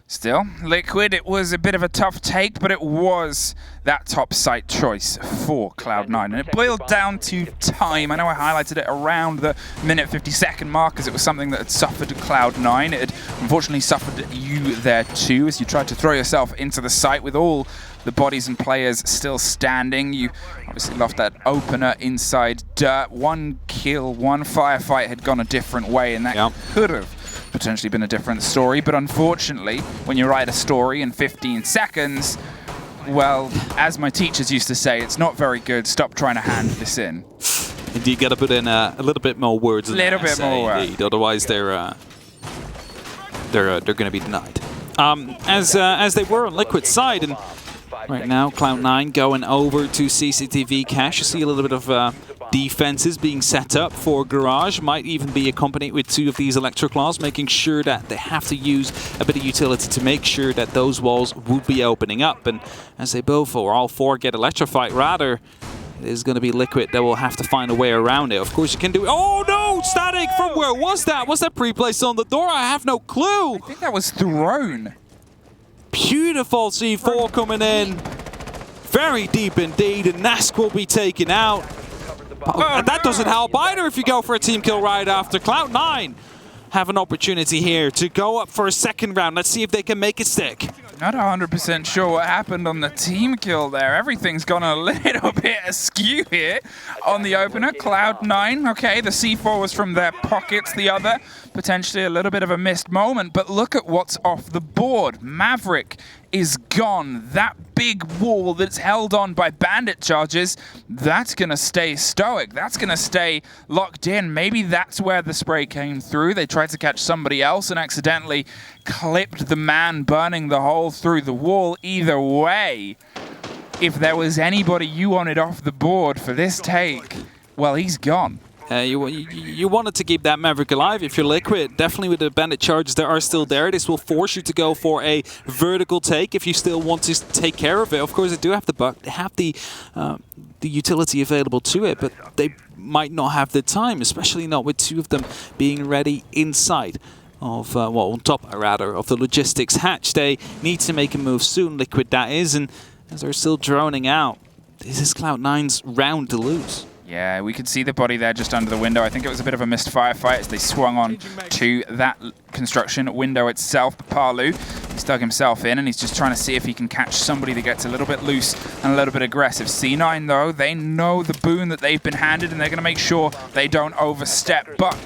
Still, Liquid, it was a bit of a tough take, but it was that top site choice for Cloud9. And it boiled down to time. I know I highlighted it around the minute 50-second mark because it was something that had suffered Cloud9. It had unfortunately suffered you there too as you tried to throw yourself into the site with all the bodies and players still standing. You obviously lost that opener inside dirt. One kill, one firefight had gone a different way, and that could have potentially been a different story, but unfortunately, when you write a story in 15 seconds, well, as my teachers used to say, it's not very good. Stop trying to hand this in. Indeed, you got to put in a little bit more words. A little bit more words. Otherwise, they're going to be denied. As they were on Liquid's side, and right now, Cloud9 going over to CCTV cache. You see a little bit of defenses being set up for Garage. Might even be accompanied with 2 of these Electroclaws, making sure that they have to use a bit of utility to make sure that those walls would be opening up. And as they both, or all 4, get electrified, rather, it is going to be Liquid that will have to find a way around it. Of course, you can do it. Oh no! Static! From where was that? Was that pre-placed on the door? I have no clue! I think that was thrown. Beautiful C4 coming in. Very deep indeed, and Nask will be taken out. And that doesn't help either if you go for a team kill right after. Cloud9 have an opportunity here to go up for a second round. Let's see if they can make it stick. Not 100% sure what happened on the team kill there. Everything's gone a little bit askew here on the opener. Cloud9, okay, the C4 was from their pockets. The other, potentially a little bit of a missed moment. But look at what's off the board. Maverick is gone. That big wall that's held on by bandit charges, that's going to stay stoic. That's going to stay locked in. Maybe that's where the spray came through. They tried to catch somebody else and accidentally clipped the man burning the hole through the wall. Either way, if there was anybody you wanted off the board for this take, well, he's gone. You wanted to keep that Maverick alive if you're Liquid. Definitely with the bandit charges that are still there. This will force you to go for a vertical take if you still want to take care of it. Of course, they do have the buck. They have the utility available to it, but they might not have the time, especially not with 2 of them being ready inside of, well, on top, rather, of the logistics hatch. They need to make a move soon, Liquid that is, and as they're still droning out, this is Cloud9's round to lose. Yeah, we could see the body there just under the window. I think it was a bit of a missed firefight as they swung on to that construction window itself. But Parlu, he's dug himself in and he's just trying to see if he can catch somebody that gets a little bit loose and a little bit aggressive. C9, though, they know the boon that they've been handed and they're going to make sure they don't overstep. Buck,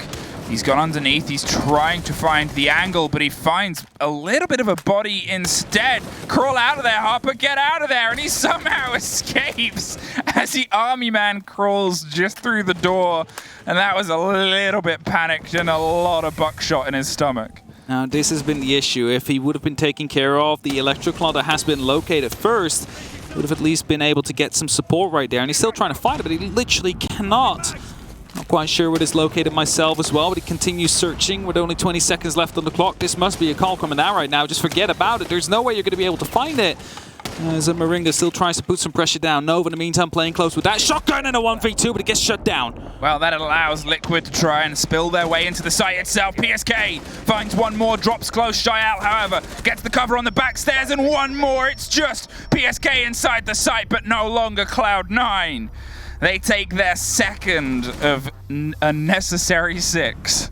he's gone underneath. He's trying to find the angle, but he finds a little bit of a body instead. Crawl out of there, Harper. Get out of there. And he somehow escapes as the army man crawls just through the door. And that was a little bit panicked and a lot of buckshot in his stomach. Now, this has been the issue. If he would have been taken care of, the Electroclaw that has been located first would have at least been able to get some support right there. And he's still trying to fight it, but he literally cannot. Not quite sure where it's located myself as well, but he continues searching with only 20 seconds left on the clock. This must be a call coming out right now. Just forget about it. There's no way you're going to be able to find it. As Moringa still tries to put some pressure down. Nova, in the meantime, playing close with that shotgun and a 1v2, but it gets shut down. Well, that allows Liquid to try and spill their way into the site itself. PSK finds one more, drops close. Shyal, however, gets the cover on the back stairs, and one more. It's just PSK inside the site, but no longer Cloud9. They take their second of a necessary 6.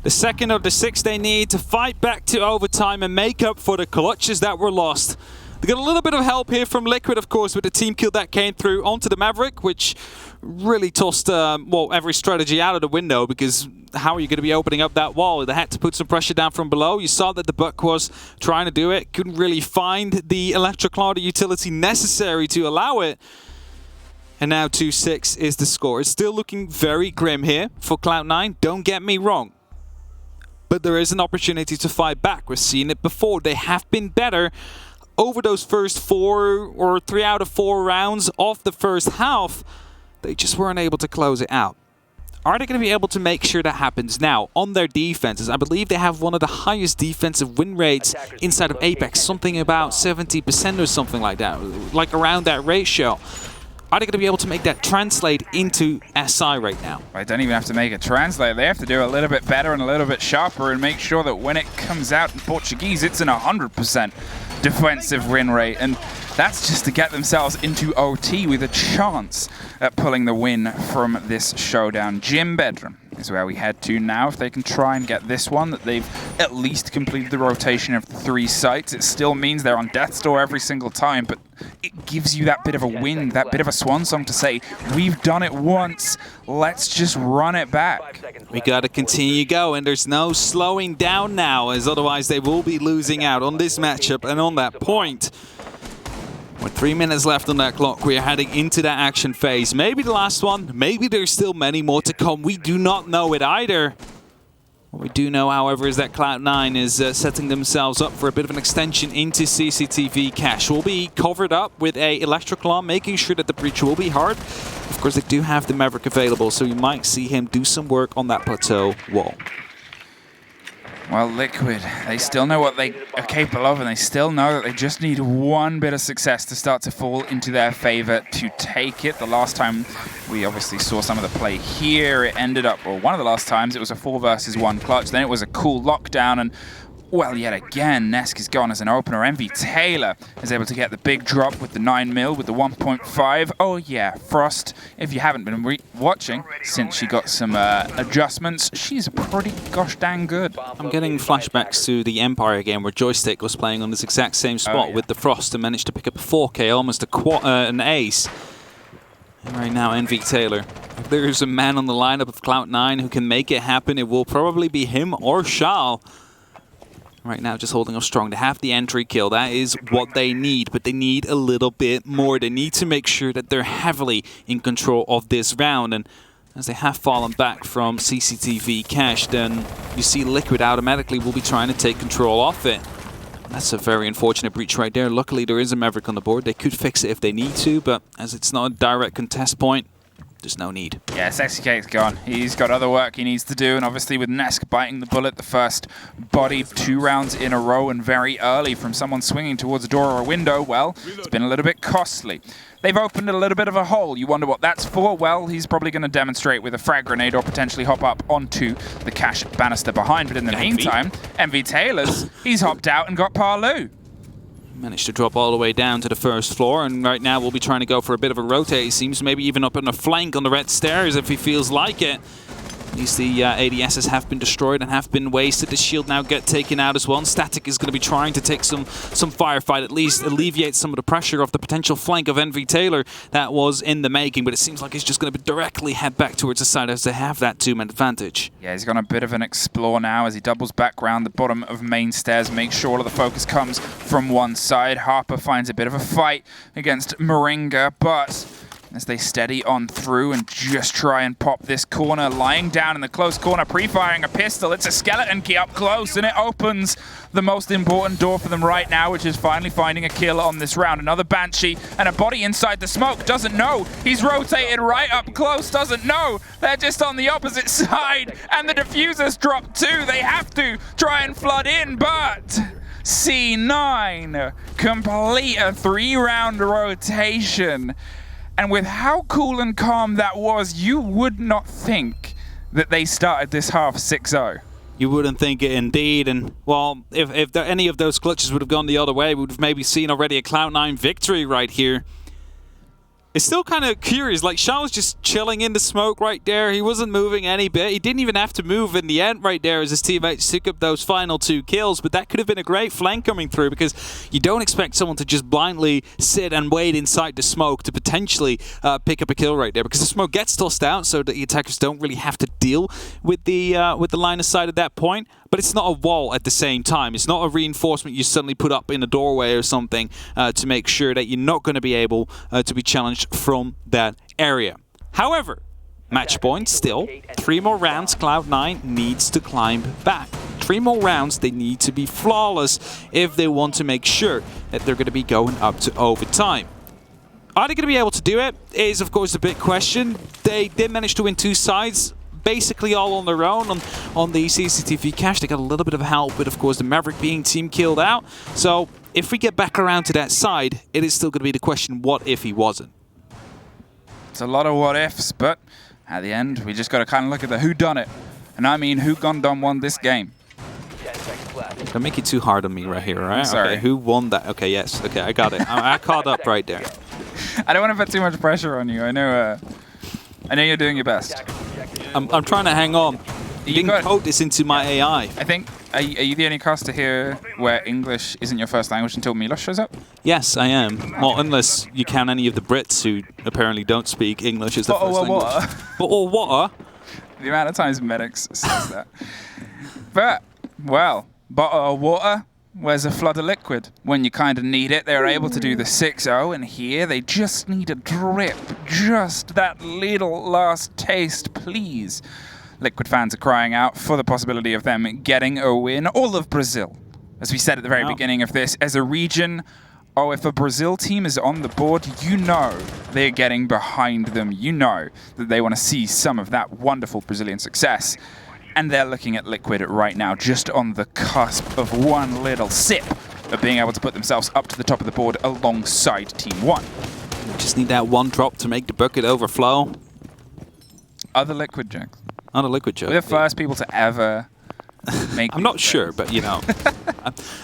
The second of the 6 they need to fight back to overtime and make up for the clutches that were lost. They got a little bit of help here from Liquid, of course, with the team kill that came through onto the Maverick, which really tossed well, every strategy out of the window, because how are you going to be opening up that wall? They had to put some pressure down from below. You saw that the Buck was trying to do it, couldn't really find the Electroclaw utility necessary to allow it. And now 2-6 is the score. It's still looking very grim here for Cloud9. Don't get me wrong. but there is an opportunity to fight back. We've seen it before. They have been better over those first 4 or 3 out of 4 rounds of the first half. They just weren't able to close it out. Are they going to be able to make sure that happens now on their defenses? I believe they have one of the highest defensive win rates inside of Apex, something about 70% or something like that, like around that ratio. Are they going to be able to make that translate into SI right now? I don't even have to make it translate. They have to do a little bit better and a little bit sharper and make sure that when it comes out in Portuguese, it's an 100% defensive win rate. And that's just to get themselves into OT with a chance at pulling the win from this showdown. Gym Bedroom is where we head to now. If they can try and get this one, that they've at least completed the rotation of 3 sites. It still means they're on death's door every single time, but it gives you that bit of a win, that bit of a swan song to say, we've done it once, let's just run it back. We got to continue going. There's no slowing down now, as otherwise they will be losing out on this matchup and on that point. With 3 minutes left on that clock, we are heading into that action phase. Maybe the last one, maybe there's still many more to come. We do not know it either. What we do know, however, is that Cloud9 is setting themselves up for a bit of an extension into CCTV cache. Will be covered up with a electrical arm, making sure that the breach will be hard. Of course, they do have the Maverick available, so you might see him do some work on that plateau wall. Well, Liquid, they still know what they are capable of, and they still know that they just need one bit of success to start to fall into their favor to take it. The last time we obviously saw some of the play here, it ended up, or one of the last times, it was a 4 versus 1 clutch. Then it was a cool lockdown, and well, yet again, Nesk is gone as an opener. Invitational is able to get the big drop with the 9mm, with the 1.5. Oh yeah, Frost, if you haven't been watching since she got some adjustments, she's pretty gosh dang good. I'm getting flashbacks to the Empire game where Joystick was playing on this exact same spot with the Frost and managed to pick up a 4K, almost an ace. And right now, Invitational. If there's a man on the lineup of Cloud9 who can make it happen, it will probably be him or Shal. Right now, just holding up strong. They have the entry kill. That is what they need, but they need a little bit more. They need to make sure that they're heavily in control of this round. And as they have fallen back from CCTV cache, then you see Liquid automatically will be trying to take control of it. That's a very unfortunate breach right there. Luckily, there is a Maverick on the board. They could fix it if they need to, but as it's not a direct contest point, there's no need. Yeah, Sexy Cake's gone. He's got other work he needs to do, and obviously with Nesk biting the bullet, the first body 2 rounds in a row and very early from someone swinging towards a door or a window, well, it's been a little bit costly. They've opened a little bit of a hole. You wonder what that's for? Well, he's probably going to demonstrate with a frag grenade or potentially hop up onto the cache banister behind. But in the meantime, Invitational, he's hopped out and got Parlou. Managed to drop all the way down to the first floor, and right now we'll be trying to go for a bit of a rotate. He seems maybe even up on a flank on the red stairs if he feels like it. At least the ADSs have been destroyed and have been wasted. The shield now get taken out as well. And Static is going to be trying to take some firefight, at least alleviate some of the pressure of the potential flank of Invitational that was in the making. But it seems like he's just going to directly head back towards the side as they have that 2-man advantage. Yeah, he's got a bit of an explore now as he doubles back round the bottom of main stairs. Make sure all of the focus comes from one side. Harper finds a bit of a fight against Moringa, but as they steady on through and just try and pop this corner, lying down in the close corner, pre-firing a pistol. It's a skeleton key up close, and it opens the most important door for them right now, which is finally finding a kill on this round. Another Banshee and a body inside the smoke. Doesn't know. He's rotated right up close. Doesn't know. They're just on the opposite side, and the diffusers drop too. They have to try and flood in, but C9 complete a 3-round rotation. And with how cool and calm that was, you would not think that they started this half 6-0. You wouldn't think it indeed. And, well, if any of those clutches would have gone the other way, we would have maybe seen already a Cloud9 victory right here. It's still kind of curious. Like, Shao was just chilling in the smoke right there. He wasn't moving any bit. He didn't even have to move in the end right there as his teammates took up those final 2 kills. But that could have been a great flank coming through, because you don't expect someone to just blindly sit and wait inside the smoke to potentially pick up a kill right there, because the smoke gets tossed out so that the attackers don't really have to deal with the line of sight at that point. But it's not a wall at the same time. It's not a reinforcement you suddenly put up in a doorway or something to make sure that you're not going to be able to be challenged from that area. However, match point still. 3 more rounds. Cloud9 needs to climb back. 3 more rounds, they need to be flawless if they want to make sure that they're going to be going up to overtime. Are they going to be able to do it? Is, of course, the big question. They did manage to win 2 sides, basically all on their own on the CCTV cache. They got a little bit of help with, of course, the Maverick being team killed out. So if we get back around to that side, it is still going to be the question, what if he wasn't? It's a lot of what ifs, but at the end, we just got to kind of look at the who done it. And I mean, who Gondom won this game? Don't make it too hard on me right here, right? Sorry. Okay, who won that? Okay, yes. Okay, I got it. I caught up right there. I don't want to put too much pressure on you. I know you're doing your best. I'm trying to hang on. You didn't code this into my AI. I think, are you the only caster here where English isn't your first language until Milos shows up? Yes, I am. Well, unless you count any of the Brits who apparently don't speak English as their first language. Or water. The amount of times medics says that. But, well, bottle of water, where's a flood of liquid? When you kind of need it, they're able to do the 6-0, and here they just need a drip. Just that little last taste, please. Liquid fans are crying out for the possibility of them getting a win. All of Brazil, as we said at the very beginning of this, as a region, if a Brazil team is on the board, you know they're getting behind them. You know that they want to see some of that wonderful Brazilian success. And they're looking at Liquid right now, just on the cusp of one little sip of being able to put themselves up to the top of the board alongside Team 1. We just need that one drop to make the bucket overflow. Other Liquid jokes. Not a Liquid joke. We're the first people to ever make I'm not sure, but you know,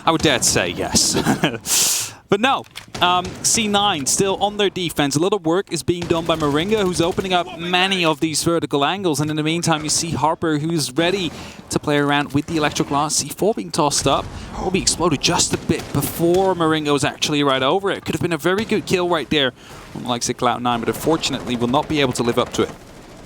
I would dare to say yes. But no, C9 still on their defense. A lot of work is being done by Moringa, who's opening up many of these vertical angles. And in the meantime, you see Harper, who's ready to play around with the Electro Glass. C4 being tossed up. Will be exploded just a bit before Moringa was actually right over it. Could have been a very good kill right there on the likes of Cloud9, but unfortunately will not be able to live up to it.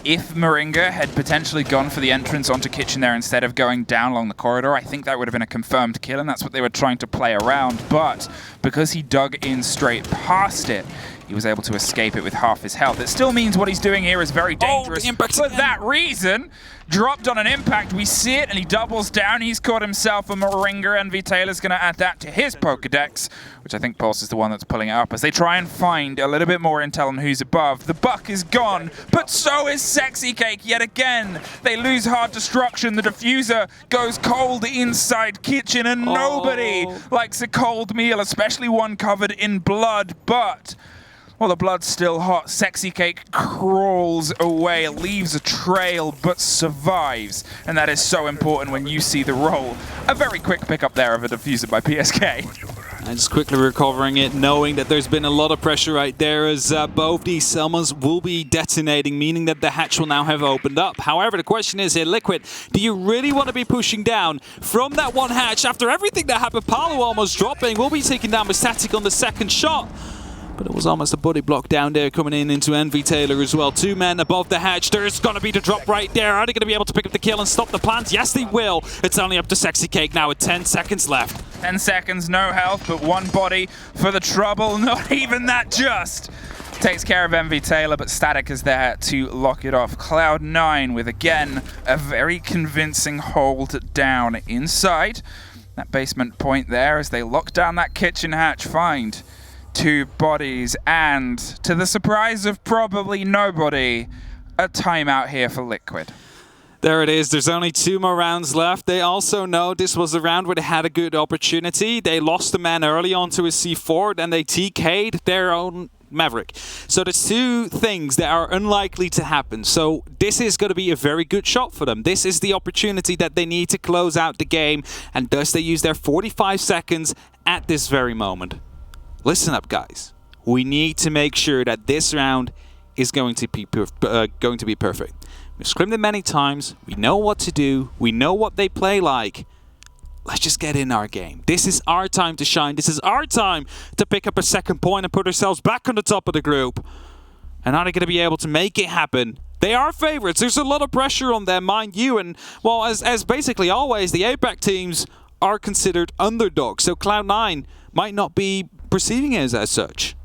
If Moringa had potentially gone for the entrance onto Kitchen there instead of going down along the corridor, I think that would have been a confirmed kill, and that's what they were trying to play around. But because he dug in straight past it, he was able to escape it with half his health. It still means what he's doing here is very dangerous. For that reason, dropped on an impact. We see it, and he doubles down. He's caught himself a Moringa, and Vitala's going to add that to his Pokedex, which I think Pulse is the one that's pulling it up as they try and find a little bit more intel on who's above. The buck is gone, but so is Sexy Cake yet again. They lose hard destruction. The diffuser goes cold inside Kitchen, and nobody likes a cold meal, especially one covered in blood, but... well, the blood's still hot. Sexy Cake crawls away, leaves a trail, but survives. And that is so important when you see the roll. A very quick pickup there of a diffuser by PSK. And just quickly recovering it, knowing that there's been a lot of pressure right there as both these Selmas will be detonating, meaning that the hatch will now have opened up. However, the question is here, Liquid, do you really want to be pushing down from that one hatch after everything that happened? Paolo almost dropping, will be taking down Static on the second shot. But it was almost a body block down there coming in into Envy Taylor as well. 2 men above the hatch. There's going to be the drop right there. Are they going to be able to pick up the kill and stop the plant? Yes, they will. It's only up to Sexy Cake now with 10 seconds left. 10 seconds, no health, but one body for the trouble. Not even that just. Takes care of Envy Taylor, but Static is there to lock it off. Cloud9 with, again, a very convincing hold down inside. That basement point there as they lock down that kitchen hatch, find 2 bodies, and to the surprise of probably nobody, a timeout here for Liquid. There it is. There's only 2 more rounds left. They also know this was a round where they had a good opportunity. They lost a man early on to a C4, and they TK'd their own Maverick. So there's 2 things that are unlikely to happen. So this is going to be a very good shot for them. This is the opportunity that they need to close out the game, and thus they use their 45 seconds at this very moment. Listen up, guys. We need to make sure that this round is going to be perfect. We've scrimmed it many times. We know what to do. We know what they play like. Let's just get in our game. This is our time to shine. This is our time to pick up a second point and put ourselves back on the top of the group. And are they going to be able to make it happen? They are favorites. There's a lot of pressure on them, mind you. And, well, as basically always, the APAC teams are considered underdogs. So Cloud9 might not be perceiving it as such.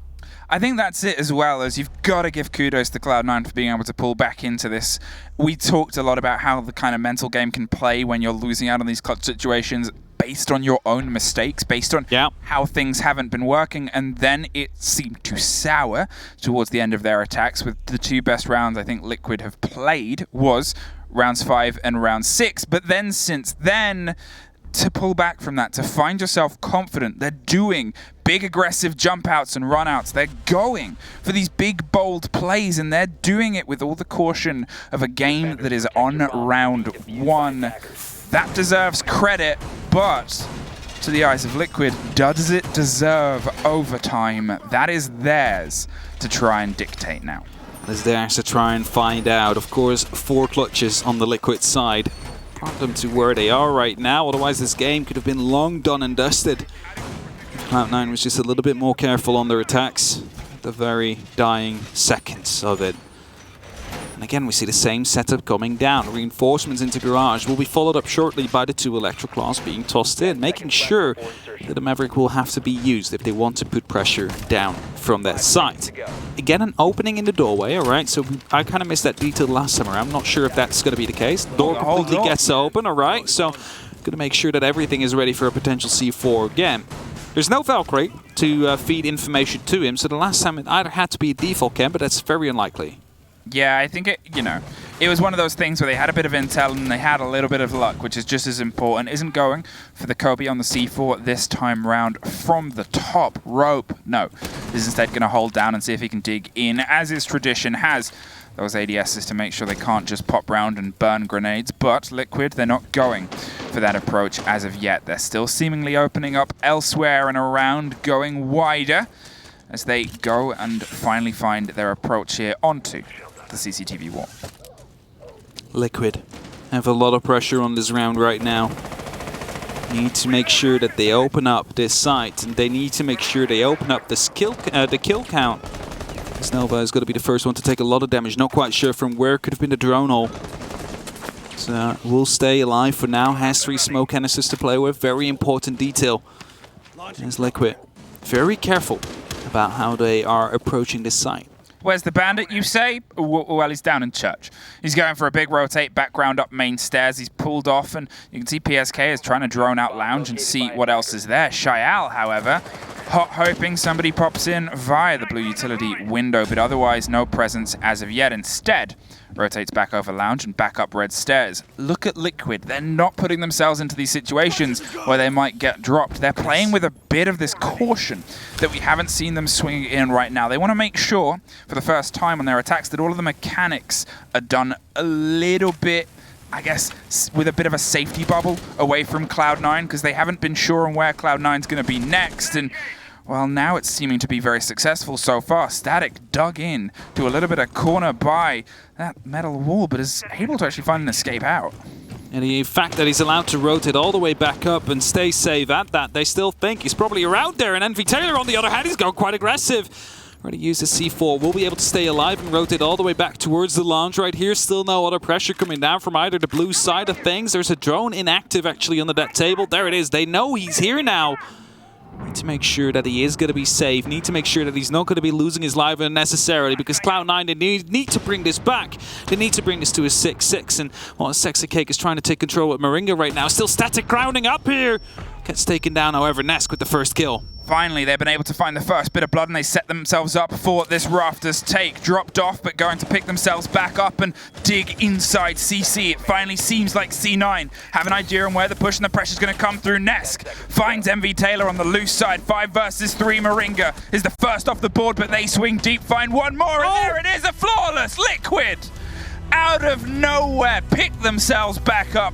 I think that's it as well, as you've got to give kudos to Cloud9 for being able to pull back into this. We talked a lot about how the kind of mental game can play when you're losing out on these clutch situations based on your own mistakes, based on how things haven't been working, and then it seemed to sour towards the end of their attacks with the 2 best rounds I think Liquid have played was rounds 5 and round 6. But then since then, to pull back from that, to find yourself confident, they're doing big aggressive jump outs and run outs. They're going for these big bold plays, and they're doing it with all the caution of a game that is on round 1. That deserves credit, but to the eyes of Liquid, does it deserve overtime? That is theirs to try and dictate now. It's theirs to try and find out. Of course, 4 clutches on the Liquid side brought them to where they are right now. Otherwise, this game could have been long done and dusted. Cloud9 was just a little bit more careful on their attacks at the very dying seconds of it. And again, we see the same setup coming down. Reinforcements into Garage will be followed up shortly by the 2 Electroclaws being tossed in, making sure that the Maverick will have to be used if they want to put pressure down from that side. Again, an opening in the doorway, alright, so I kind of missed that detail last time around. I'm not sure if that's going to be the case. Door completely gets open, alright, so going to make sure that everything is ready for a potential C4 again. There's no Valkyrie to feed information to him, so the last time it either had to be a default camp, but that's very unlikely. Yeah, I think it was one of those things where they had a bit of intel and they had a little bit of luck, which is just as important. Isn't going for the Kobe on the C4 this time round from the top rope. No, is instead going to hold down and see if he can dig in, as is tradition, has those ADSs to make sure they can't just pop round and burn grenades. But Liquid, they're not going for that approach as of yet. They're still seemingly opening up elsewhere and around, going wider as they go and finally find their approach here onto the CCTV wall. Liquid have a lot of pressure on this round right now. Need to make sure that they open up this site, and they need to make sure they open up the kill count. Nova is going to be the first one to take a lot of damage. Not quite sure from where could have been the drone hole. So will stay alive for now. Has 3 smoke canisters to play with. Very important detail. There's Liquid. Very careful about how they are approaching this site. Where's the bandit, you say? Well, he's down in church. He's going for a big rotate background up main stairs. He's pulled off, and you can see PSK is trying to drone out lounge and see what else is there. Shayal, however, hoping somebody pops in via the blue utility window, but otherwise no presence as of yet. Instead, rotates back over lounge and back up red stairs. Look at Liquid. They're not putting themselves into these situations where they might get dropped. They're playing with a bit of this caution that we haven't seen them swinging in right now. They want to make sure, for the first time on their attacks, that all of the mechanics are done a little bit, I guess, with a bit of a safety bubble away from Cloud9, because they haven't been sure on where Cloud9's going to be next. And well, now it's seeming to be very successful so far. Static dug in to a little bit of corner by that metal wall, but is able to actually find an escape out. And the fact that he's allowed to rotate all the way back up and stay safe at that, they still think he's probably around there. And Invitational, on the other hand, he's going quite aggressive. Ready to use the C4. Will be able to stay alive and rotate all the way back towards the lounge right here. Still no other pressure coming down from either the blue side of things. There's a drone inactive actually under that table. There it is. They know he's here now. Need to make sure that he is going to be safe. Need to make sure that he's not going to be losing his life unnecessarily, because Cloud9, they need to bring this back. They need to bring this to a 6-6. And well, Sexy Cake is trying to take control with Moringa right now. Still static grounding up here. Gets taken down, however, Nesk with the first kill. Finally, they've been able to find the first bit of blood, and they set themselves up for this Rafters take. Dropped off, but going to pick themselves back up and dig inside CC. It finally seems like C9 have an idea on where the push and the pressure is going to come through. Nesk finds Invitational on the loose side. 5 versus 3. Moringa is the first off the board, but they swing deep, find one more, and there it is, a flawless Liquid. Out of nowhere, pick themselves back up.